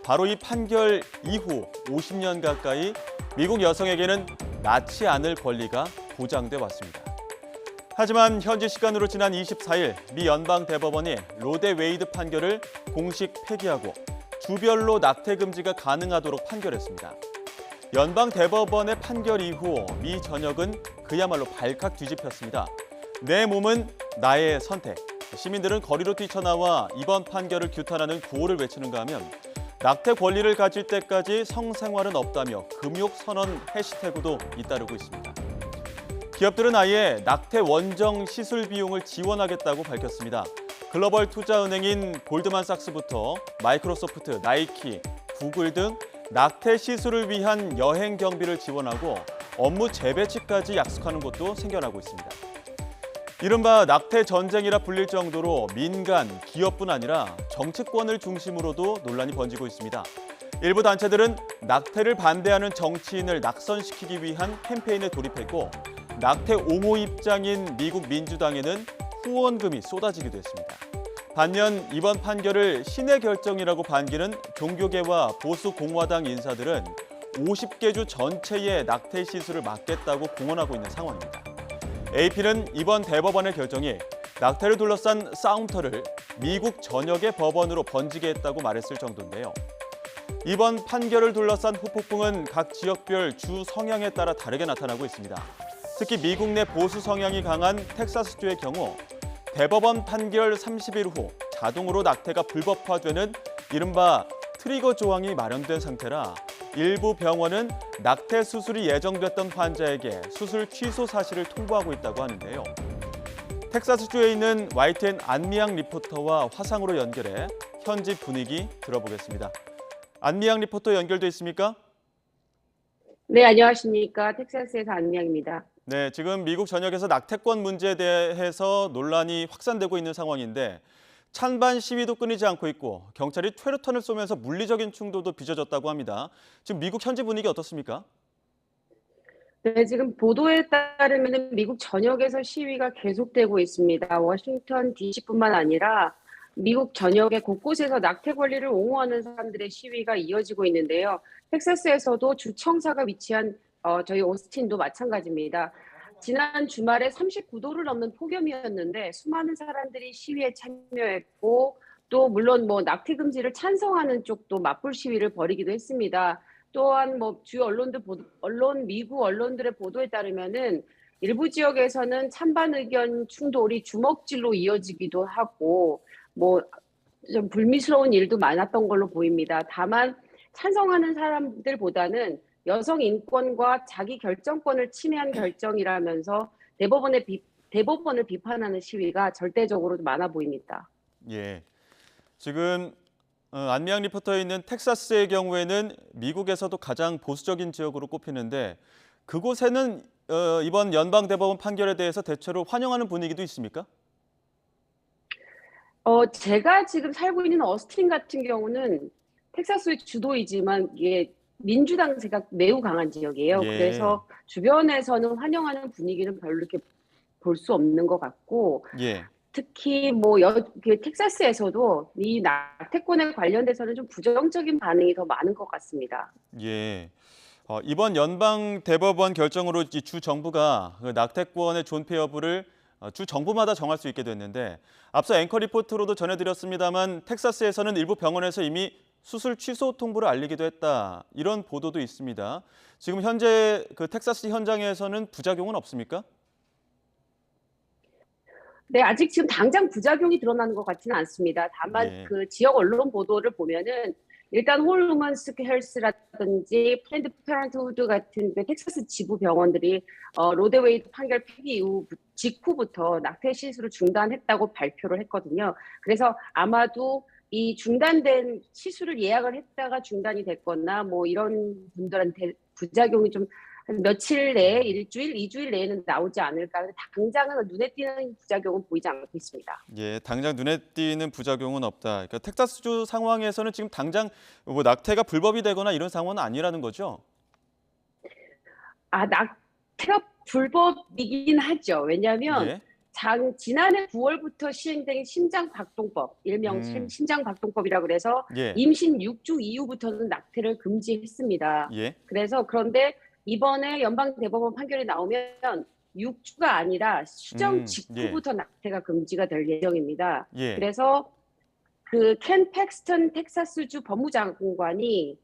바로 이 판결 이후 50년 가까이 미국 여성에게는 낳지 않을 권리가 보장돼 왔습니다. 하지만 현지 시간으로 지난 24일 미 연방 대법원이 로 대 웨이드 판결을 공식 폐기하고 주별로 낙태 금지가 가능하도록 판결했습니다. 연방 대법원의 판결 이후 미 전역은 그야말로 발칵 뒤집혔습니다. 내 몸은 나의 선택. 시민들은 거리로 뛰쳐나와 이번 판결을 규탄하는 구호를 외치는가 하면 낙태 권리를 가질 때까지 성생활은 없다며 금욕 선언 해시태그도 잇따르고 있습니다. 기업들은 아예 낙태 원정 시술 비용을 지원하겠다고 밝혔습니다. 글로벌 투자은행인 골드만삭스부터 마이크로소프트, 나이키, 구글 등 낙태 시술을 위한 여행 경비를 지원하고 업무 재배치까지 약속하는 곳도 생겨나고 있습니다. 이른바 낙태 전쟁이라 불릴 정도로 민간, 기업뿐 아니라 정치권을 중심으로도 논란이 번지고 있습니다. 일부 단체들은 낙태를 반대하는 정치인을 낙선시키기 위한 캠페인에 돌입했고 낙태 옹호 입장인 미국 민주당에는 후원금이 쏟아지기도 했습니다. 반면 이번 판결을 신의 결정이라고 반기는 종교계와 보수 공화당 인사들은 50개 주 전체의 낙태 시술을 막겠다고 공언하고 있는 상황입니다. AP는 이번 대법원의 결정이 낙태를 둘러싼 싸움터를 미국 전역의 법원으로 번지게 했다고 말했을 정도인데요. 이번 판결을 둘러싼 후폭풍은 각 지역별 주 성향에 따라 다르게 나타나고 있습니다. 특히 미국 내 보수 성향이 강한 텍사스주의 경우 대법원 판결 30일 후 자동으로 낙태가 불법화되는 이른바 트리거 조항이 마련된 상태라 일부 병원은 낙태 수술이 예정됐던 환자에게 수술 취소 사실을 통보하고 있다고 하는데요. 텍사스주에 있는 YTN 안미양 리포터와 화상으로 연결해 현지 분위기 들어보겠습니다. 안미양 리포터 연결돼 있습니까? 네, 안녕하십니까. 텍사스에서 안미양입니다. 네, 지금 미국 전역에서 낙태권 문제에 대해서 논란이 확산되고 있는 상황인데 찬반 시위도 끊이지 않고 있고 경찰이 퇴로탄을 쏘면서 물리적인 충돌도 빚어졌다고 합니다. 지금 미국 현지 분위기 어떻습니까? 네, 지금 보도에 따르면 미국 전역에서 시위가 계속되고 있습니다. 워싱턴 DC뿐만 아니라 미국 전역의 곳곳에서 낙태 권리를 옹호하는 사람들의 시위가 이어지고 있는데요. 텍사스에서도 주청사가 위치한 저희 오스틴도 마찬가지입니다. 지난 주말에 39도를 넘는 폭염이었는데 수많은 사람들이 시위에 참여했고 또 물론 낙태 금지를 찬성하는 쪽도 맞불 시위를 벌이기도 했습니다. 또한 주요 미국 언론들의 보도에 따르면은 일부 지역에서는 찬반 의견 충돌이 주먹질로 이어지기도 하고 좀 불미스러운 일도 많았던 걸로 보입니다. 다만 찬성하는 사람들보다는 여성 인권과 자기 결정권을 침해한 결정이라면서 대법원을 비판하는 시위가 절대적으로 많아 보입니다. 예, 지금 안미양 리포터에 있는 텍사스의 경우에는 미국에서도 가장 보수적인 지역으로 꼽히는데 그곳에는 이번 연방대법원 판결에 대해서 대체로 환영하는 분위기도 있습니까? 제가 지금 살고 있는 어스틴 같은 경우는 텍사스의 주도이지만 이게 민주당세가 매우 강한 지역이에요. 예. 그래서 주변에서는 환영하는 분위기는 별로 이렇게 볼 수 없는 것 같고 예. 특히 텍사스에서도 이 낙태권에 관련돼서는 좀 부정적인 반응이 더 많은 것 같습니다. 예. 이번 연방 대법원 결정으로 이 주 정부가 그 낙태권의 존폐 여부를 주 정부마다 정할 수 있게 됐는데 앞서 앵커 리포트로도 전해드렸습니다만 텍사스에서는 일부 병원에서 이미 수술 취소 통보를 알리기도 했다. 이런 보도도 있습니다. 지금 현재 그 텍사스 현장에서는 부작용은 없습니까? 네, 아직 지금 당장 부작용이 드러나는 것 같지는 않습니다. 다만 그 지역 언론 보도를 보면은 일단 홀 우먼스 헬스라든지 플랜드 페런트후드 같은 그 텍사스 지부 병원들이 로데웨이드 판결 폐기 직후부터 낙태 시술을 중단했다고 발표를 했거든요. 그래서 아마도 이 중단된 시술을 예약을 했다가 중단이 됐거나 이런 분들한테 부작용이 좀 며칠 내에 일주일, 2주일 내에는 나오지 않을까. 당장은 눈에 띄는 부작용은 보이지 않고 있습니다. 예, 당장 눈에 띄는 부작용은 없다. 그러니까 텍사스주 상황에서는 지금 당장 낙태가 불법이 되거나 이런 상황은 아니라는 거죠? 낙태가 불법이긴 하죠. 왜냐하면 지난해 9월부터 시행된 심장박동법, 일명 심장박동법이라고 그래서 임신 6주 이후부터는 낙태를 금지했습니다. 그래서 그런데 이번에 연방대법원 판결이 나오면 6주가 아니라 수정 직후부터 낙태가 금지가 될 예정입니다. 그래서 그 켄 팩스턴 텍사스주 법무장관이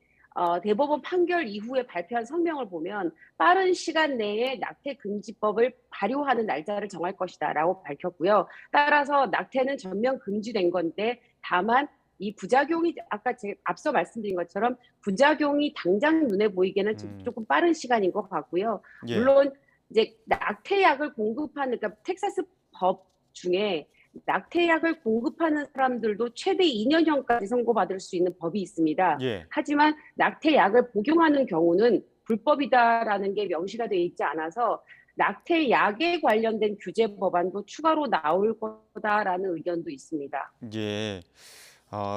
대법원 판결 이후에 발표한 성명을 보면 빠른 시간 내에 낙태 금지법을 발효하는 날짜를 정할 것이다라고 밝혔고요. 따라서 낙태는 전면 금지된 건데 다만 이 부작용이 아까 제가 앞서 말씀드린 것처럼 부작용이 당장 눈에 보이기에는 조금 빠른 시간인 것 같고요. 물론 이제 낙태약을 공급하는 그러니까 텍사스 법 중에 낙태약을 공급하는 사람들도 최대 2년형까지 선고받을 수 있는 법이 있습니다. 하지만 낙태약을 복용하는 경우는 불법이다라는 게 명시가 되어 있지 않아서 낙태약에 관련된 규제 법안도 추가로 나올 거다라는 의견도 있습니다. 예.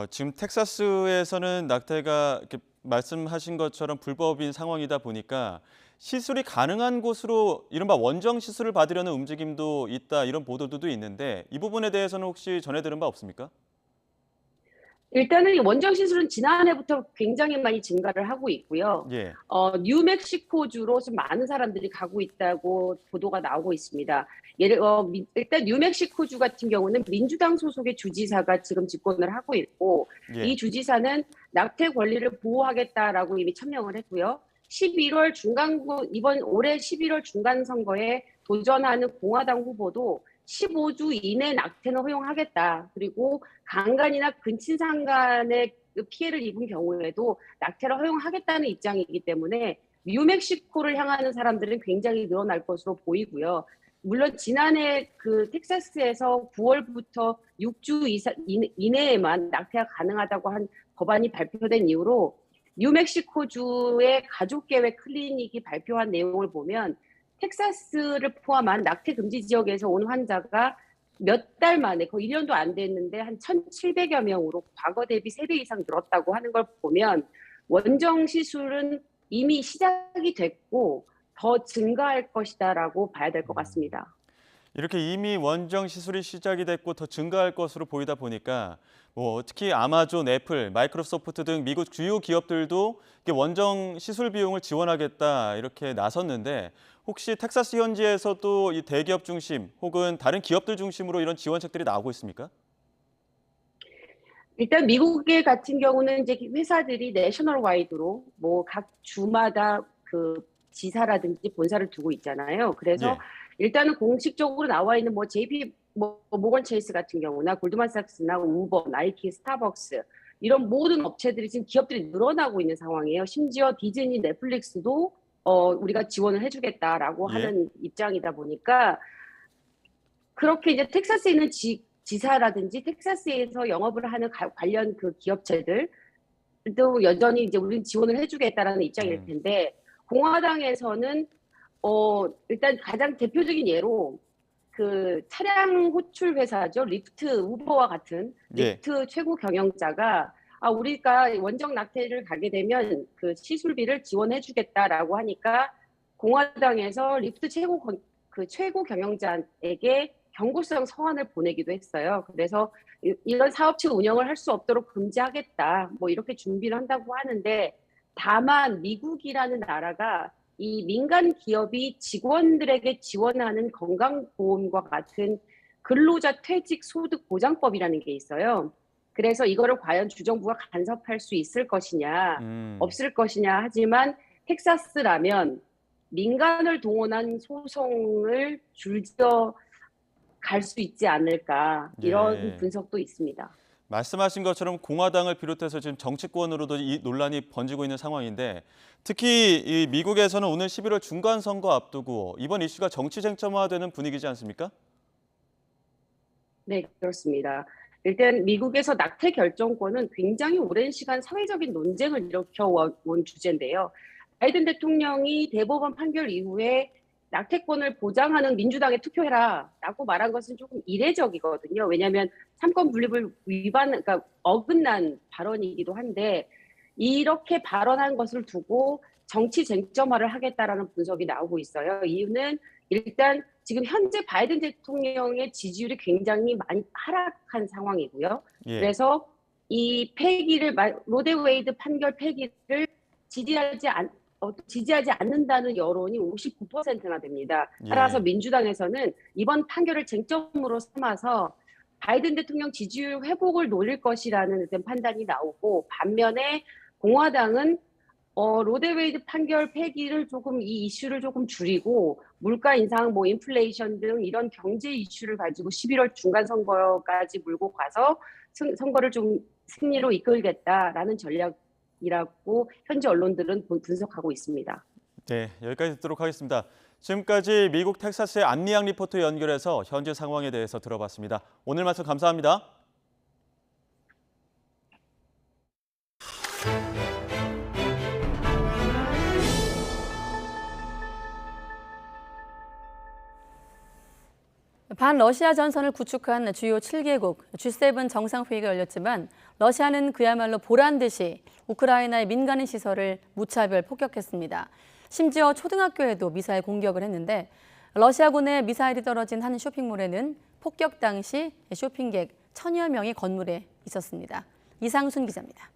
지금 텍사스에서는 낙태가 이렇게 말씀하신 것처럼 불법인 상황이다 보니까 시술이 가능한 곳으로 이른바 원정 시술을 받으려는 움직임도 있다 이런 보도도 있는데 이 부분에 대해서는 혹시 전해 들은 바 없습니까? 일단은 원정 시술은 지난해부터 굉장히 많이 증가를 하고 있고요. 예. 뉴멕시코주로 좀 많은 사람들이 가고 있다고 보도가 나오고 있습니다. 일단 뉴멕시코주 같은 경우는 민주당 소속의 주지사가 지금 집권을 하고 있고 예. 이 주지사는 낙태 권리를 보호하겠다라고 이미 천명을 했고요. 11월 이번 올해 11월 중간 선거에 도전하는 공화당 후보도 15주 이내 낙태는 허용하겠다. 그리고 강간이나 근친상간의 피해를 입은 경우에도 낙태를 허용하겠다는 입장이기 때문에 뉴멕시코를 향하는 사람들은 굉장히 늘어날 것으로 보이고요. 물론 지난해 그 텍사스에서 9월부터 6주 이내에만 낙태가 가능하다고 한 법안이 발표된 이후로 뉴멕시코주의 가족계획 클리닉이 발표한 내용을 보면 텍사스를 포함한 낙태 금지 지역에서 온 환자가 몇 달 만에 거의 1년도 안 됐는데 한 1,700여 명으로 과거 대비 3배 이상 늘었다고 하는 걸 보면 원정 시술은 이미 시작이 됐고 더 증가할 것이다라고 봐야 될 것 같습니다. 이렇게 이미 원정 시술이 시작이 됐고 더 증가할 것으로 보이다 보니까 특히 아마존, 애플, 마이크로소프트 등 미국 주요 기업들도 원정 시술 비용을 지원하겠다 이렇게 나섰는데 혹시 텍사스 현지에서도 이 대기업 중심 혹은 다른 기업들 중심으로 이런 지원책들이 나오고 있습니까? 일단 미국의 같은 경우는 이제 회사들이 내셔널 와이드로 각 주마다 그 지사라든지 본사를 두고 있잖아요. 그래서 예. 일단은 공식적으로 나와 있는 JP 모건 체이스 같은 경우나 골드만삭스나 우버, 나이키, 스타벅스 이런 모든 업체들이 지금 기업들이 늘어나고 있는 상황이에요. 심지어 디즈니, 넷플릭스도 우리가 지원을 해주겠다라고 예. 하는 입장이다 보니까 그렇게 이제 텍사스에 있는 지사라든지 텍사스에서 영업을 하는 관련 그 기업체들도 여전히 이제 우리는 지원을 해주겠다라는 입장일 텐데 공화당에서는 일단 가장 대표적인 예로 그 차량 호출 회사죠. 리프트, 우버와 같은 리프트 최고 경영자가 우리가 원정 낙태를 가게 되면 그 시술비를 지원해주겠다라고 하니까 공화당에서 리프트 최고 경영자에게 경고성 서한을 보내기도 했어요. 그래서 이런 사업체 운영을 할 수 없도록 금지하겠다. 이렇게 준비를 한다고 하는데 다만 미국이라는 나라가 이 민간 기업이 직원들에게 지원하는 건강보험과 같은 근로자 퇴직 소득 보장법이라는 게 있어요. 그래서 이거를 과연 주정부가 간섭할 수 있을 것이냐, 없을 것이냐 하지만 텍사스라면 민간을 동원한 소송을 줄여 갈 수 있지 않을까 이런 분석도 있습니다. 말씀하신 것처럼 공화당을 비롯해서 지금 정치권으로도 이 논란이 번지고 있는 상황인데 특히 이 미국에서는 오늘 11월 중간 선거 앞두고 이번 이슈가 정치 쟁점화되는 분위기지 않습니까? 네, 그렇습니다. 일단 미국에서 낙태 결정권은 굉장히 오랜 시간 사회적인 논쟁을 일으켜온 주제인데요. 바이든 대통령이 대법원 판결 이후에 낙태권을 보장하는 민주당에 투표해라라고 말한 것은 조금 이례적이거든요. 왜냐하면 삼권 분립을 그러니까 어긋난 발언이기도 한데 이렇게 발언한 것을 두고 정치 쟁점화를 하겠다라는 분석이 나오고 있어요. 이유는 일단 지금 현재 바이든 대통령의 지지율이 굉장히 많이 하락한 상황이고요. 예. 그래서 이 로데웨이드 판결 폐기를 지지하지 않는다는 여론이 59%나 됩니다. 따라서 민주당에서는 이번 판결을 쟁점으로 삼아서 바이든 대통령 지지율 회복을 노릴 것이라는 판단이 나오고 반면에 공화당은 로데웨이드 판결 폐기를 이 이슈를 조금 줄이고 물가 인상, 인플레이션 등 이런 경제 이슈를 가지고 11월 중간 선거까지 몰고 가서 선거를 좀 승리로 이끌겠다라는 전략이라고 현지 언론들은 분석하고 있습니다. 네, 여기까지 듣도록 하겠습니다. 지금까지 미국 텍사스의 안미양 리포터 연결해서 현재 상황에 대해서 들어봤습니다. 오늘 말씀 감사합니다. 반러시아 전선을 구축한 주요 7개국 G7 정상회의가 열렸지만 러시아는 그야말로 보란 듯이 우크라이나의 민간인 시설을 무차별 폭격했습니다. 심지어 초등학교에도 미사일 공격을 했는데 러시아군의 미사일이 떨어진 한 쇼핑몰에는 폭격 당시 쇼핑객 1000여 명이 건물에 있었습니다. 이상순 기자입니다.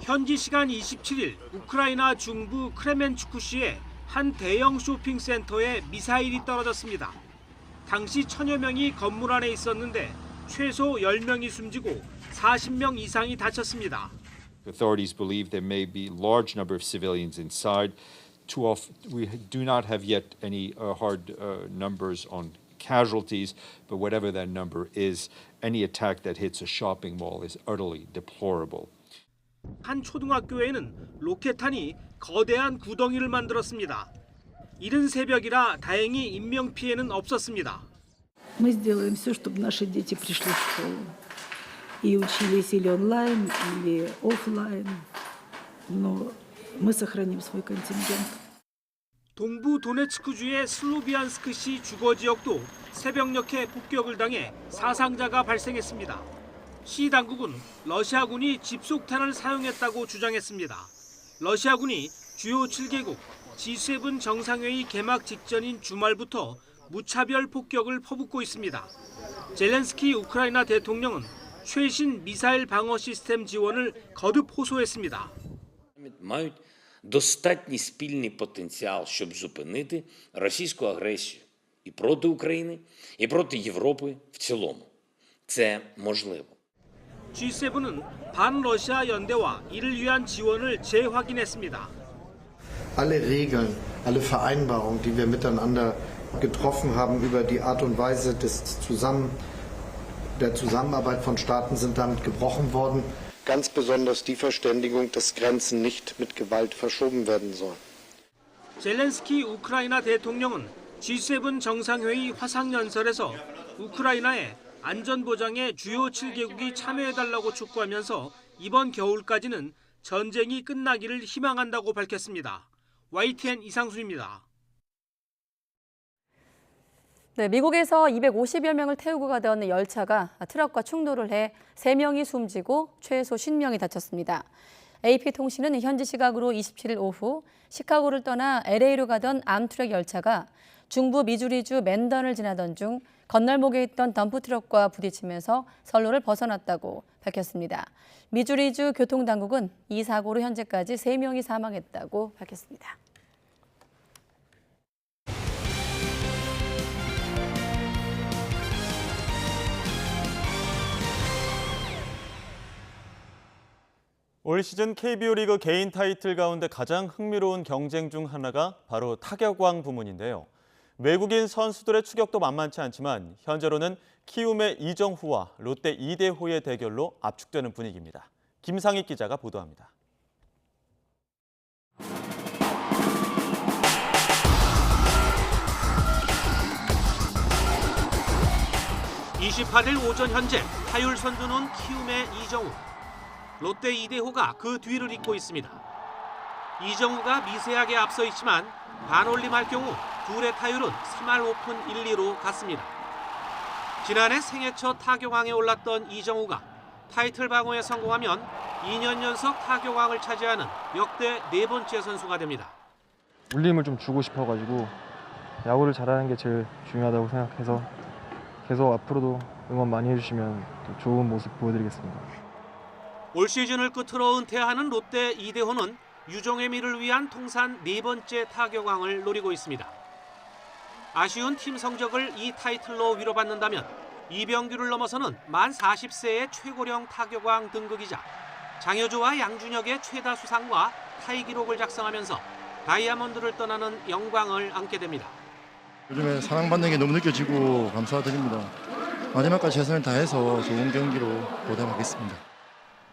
현지 시간 27일 우크라이나 중부 크레멘추크시의 한 대형 쇼핑센터에 미사일이 떨어졌습니다. 당시 1000여 명이 건물 안에 있었는데 최소 10명이 숨지고 40명 이상이 다쳤습니다. Authorities believe there may be large number of civilians inside. We do not have yet any hard numbers on casualties, but whatever that number is, any attack that hits a shopping mall is utterly deplorable. 한 초등학교에는 로켓탄이 거대한 구덩이를 만들었습니다. 이른 새벽이라 다행히 인명 피해는 없었습니다. Мы сделаем все, чтобы наши дети пришли в школу и учились или онлайн, или офлайн, но мы сохраним свой контингент. 동부 도네츠크주의 슬로비안스크시 주거 지역도 새벽녘에 폭격을 당해 사상자가 발생했습니다. 시 당국은 러시아군이 집속탄을 사용했다고 주장했습니다. 러시아군이 주요 7개국 G7 정상회의 개막 직전인 주말부터 무차별 폭격을 퍼붓고 있습니다. 젤렌스키 우크라이나 대통령은 최신 미사일 방어 시스템 지원을 거듭 호소했습니다. Мають достатній спільний потенціал, щоб зупинити російську агресію і проти України, і проти Європи в цілому. Це можливо. G7은 반러시아 연대와 이를 위한 지원을 재확인했습니다. Alle Regeln, alle Vereinbarungen, die wir miteinander getroffen haben über die Art und Weise der Zusammenarbeit von Staaten sind damit gebrochen worden. Ganz besonders die Verständigung, dass Grenzen nicht mit Gewalt verschoben werden sollen. 젤렌스키 우크라이나 대통령은 G7 정상회의 화상연설에서 우크라이나에 안전보장에 주요 7개국이 참여해달라고 촉구하면서 이번 겨울까지는 전쟁이 끝나기를 희망한다고 밝혔습니다. YTN 이상순입니다. 네, 미국에서 250여 명을 태우고 가던 열차가 트럭과 충돌을 해 3명이 숨지고 최소 50명이 다쳤습니다. AP통신은 현지 시각으로 27일 오후 시카고를 떠나 LA로 가던 암트랙 열차가 중부 미주리주 맨던을 지나던 중 건널목에 있던 덤프트럭과 부딪히면서 선로를 벗어났다고 밝혔습니다. 미주리주 교통당국은 이 사고로 현재까지 3명이 사망했다고 밝혔습니다. 올 시즌 KBO 리그 개인 타이틀 가운데 가장 흥미로운 경쟁 중 하나가 바로 타격왕 부문인데요. 외국인 선수들의 추격도 만만치 않지만 현재로는 키움의 이정후와 롯데 이대호의 대결로 압축되는 분위기입니다. 김상익 기자가 보도합니다. 28일 오전 현재 타율 선두는 키움의 이정후, 롯데 이대호가 그 뒤를 잇고 있습니다. 이정후가 미세하게 앞서 있지만 반올림할 경우 둘의 타율은 3할 오픈 1리로 같습니다. 지난해 생애 첫 타격왕에 올랐던 이정후가 타이틀 방어에 성공하면 2년 연속 타격왕을 차지하는 역대 4번째 선수가 됩니다. 울림을 좀 주고 싶어가지고 야구를 잘하는 게 제일 중요하다고 생각해서 계속 앞으로도 응원 많이 해주시면 또 좋은 모습 보여드리겠습니다. 올 시즌을 끝으로 은퇴하는 롯데 이대호는 유종의미를 위한 통산 4번째 타격왕을 노리고 있습니다. 아쉬운 팀 성적을 이 타이틀로 위로받는다면 이병규를 넘어서는 만 40세의 최고령 타격왕 등극이자 장효조와 양준혁의 최다 수상과 타이 기록을 작성하면서 다이아몬드를 떠나는 영광을 안게 됩니다. 요즘에 사랑받는 게 너무 느껴지고 감사드립니다. 마지막까지 최선을 다해서 좋은 경기로 보답하겠습니다.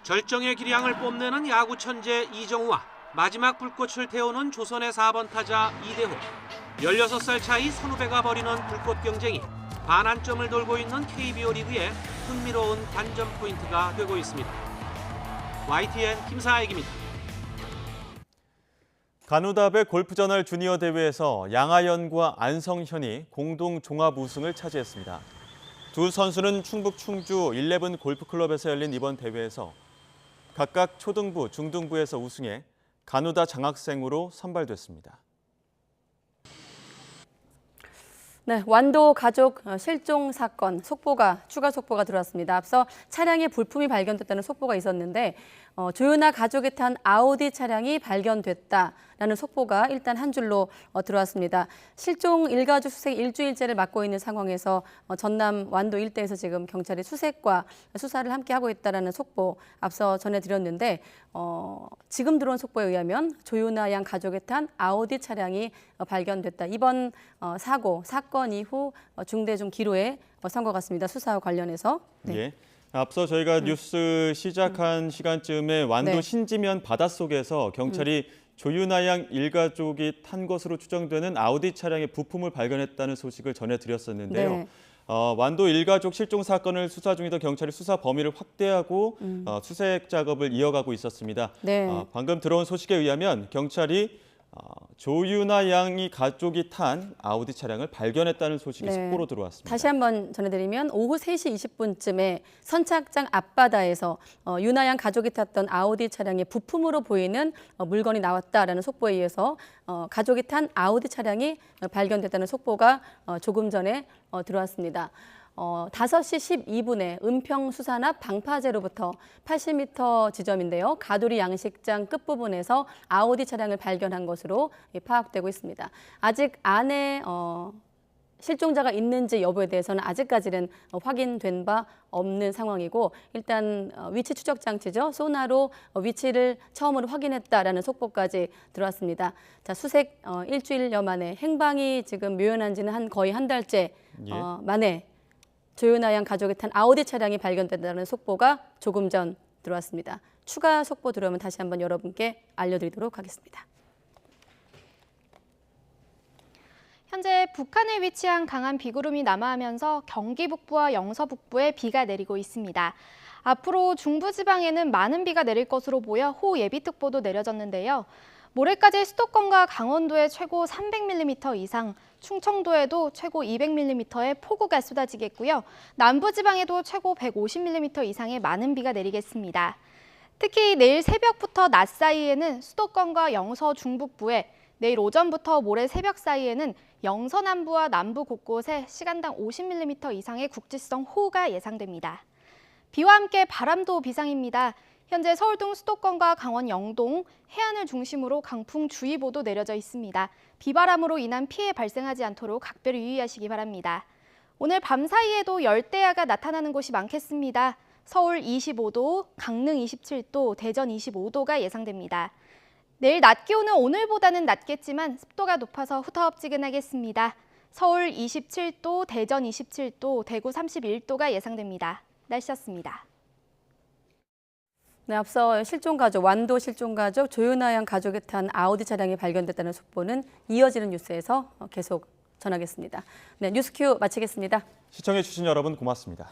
절정의 기량을 뽐내는 야구 천재 이정후와 마지막 불꽃을 태우는 조선의 4번 타자 이대호. 16살 차이 선후배가 벌이는 불꽃 경쟁이 반환점을 돌고 있는 KBO 리그의 흥미로운 관전 포인트가 되고 있습니다. YTN 김사익입니다. 간우답의 골프저널 주니어 대회에서 양하연과 안성현이 공동 종합 우승을 차지했습니다. 두 선수는 충북 충주 11 골프클럽에서 열린 이번 대회에서 각각 초등부, 중등부에서 우승해 간우다 장학생으로 선발됐습니다. 네, 완도 가족 실종 사건 추가 속보가 들어왔습니다. 앞서 차량에 불품이 발견됐다는 속보가 있었는데 조윤아 가족이 탄 아우디 차량이 발견됐다라는 속보가 일단 한 줄로 들어왔습니다. 실종 일가족 수색 일주일째를 맡고 있는 상황에서 전남 완도 일대에서 지금 경찰이 수색과 수사를 함께 하고 있다는 속보 앞서 전해드렸는데 지금 들어온 속보에 의하면 조윤아 양 가족이 탄 아우디 차량이 발견됐다. 이번 사건 이후 중대 좀 기로에 선 것 같습니다. 수사와 관련해서. 네. 예. 앞서 저희가 뉴스 시작한 시간쯤에 완도 네. 신지면 바닷속에서 경찰이 조윤아 양 일가족이 탄 것으로 추정되는 아우디 차량의 부품을 발견했다는 소식을 전해드렸었는데요. 네. 완도 일가족 실종 사건을 수사 중이던 경찰이 수사 범위를 확대하고 수색 작업을 이어가고 있었습니다. 네. 방금 들어온 소식에 의하면 경찰이 조윤아 양이 가족이 탄 아우디 차량을 발견했다는 소식이 속보로 들어왔습니다. 다시 한번 전해드리면 오후 3시 20분쯤에 선착장 앞바다에서 윤아 양 가족이 탔던 아우디 차량의 부품으로 보이는 물건이 나왔다라는 속보에 의해서 가족이 탄 아우디 차량이 발견됐다는 속보가 조금 전에 들어왔습니다. 5시 12분에 은평 수산 앞 방파제로부터 80m 지점인데요. 가두리 양식장 끝부분에서 아우디 차량을 발견한 것으로 파악되고 있습니다. 아직 안에 실종자가 있는지 여부에 대해서는 아직까지는 확인된 바 없는 상황이고 일단 위치 추적 장치죠. 소나로 위치를 처음으로 확인했다라는 속보까지 들어왔습니다. 자, 수색 일주일여 만에 행방이 지금 묘연한 지는 거의 한 달째 만에 조윤아 양 가족이 탄 아우디 차량이 발견됐다는 속보가 조금 전 들어왔습니다. 추가 속보 들어오면 다시 한번 여러분께 알려드리도록 하겠습니다. 현재 북한에 위치한 강한 비구름이 남하하면서 경기 북부와 영서 북부에 비가 내리고 있습니다. 앞으로 중부지방에는 많은 비가 내릴 것으로 보여 호우예비특보도 내려졌는데요. 모레까지 수도권과 강원도에 최고 300mm 이상, 충청도에도 최고 200mm의 폭우가 쏟아지겠고요. 남부지방에도 최고 150mm 이상의 많은 비가 내리겠습니다. 특히 내일 새벽부터 낮 사이에는 수도권과 영서 중북부에, 내일 오전부터 모레 새벽 사이에는 영서 남부와 남부 곳곳에 시간당 50mm 이상의 국지성 호우가 예상됩니다. 비와 함께 바람도 비상입니다. 현재 서울 등 수도권과 강원 영동, 해안을 중심으로 강풍주의보도 내려져 있습니다. 비바람으로 인한 피해 발생하지 않도록 각별히 유의하시기 바랍니다. 오늘 밤 사이에도 열대야가 나타나는 곳이 많겠습니다. 서울 25도, 강릉 27도, 대전 25도가 예상됩니다. 내일 낮 기온은 오늘보다는 낮겠지만 습도가 높아서 후텁지근하겠습니다. 서울 27도, 대전 27도, 대구 31도가 예상됩니다. 날씨였습니다. 네, 앞서 완도 실종가족 조윤아 양 가족이 탄 아우디 차량이 발견됐다는 속보는 이어지는 뉴스에서 계속 전하겠습니다. 네, 뉴스큐 마치겠습니다. 시청해주신 여러분 고맙습니다.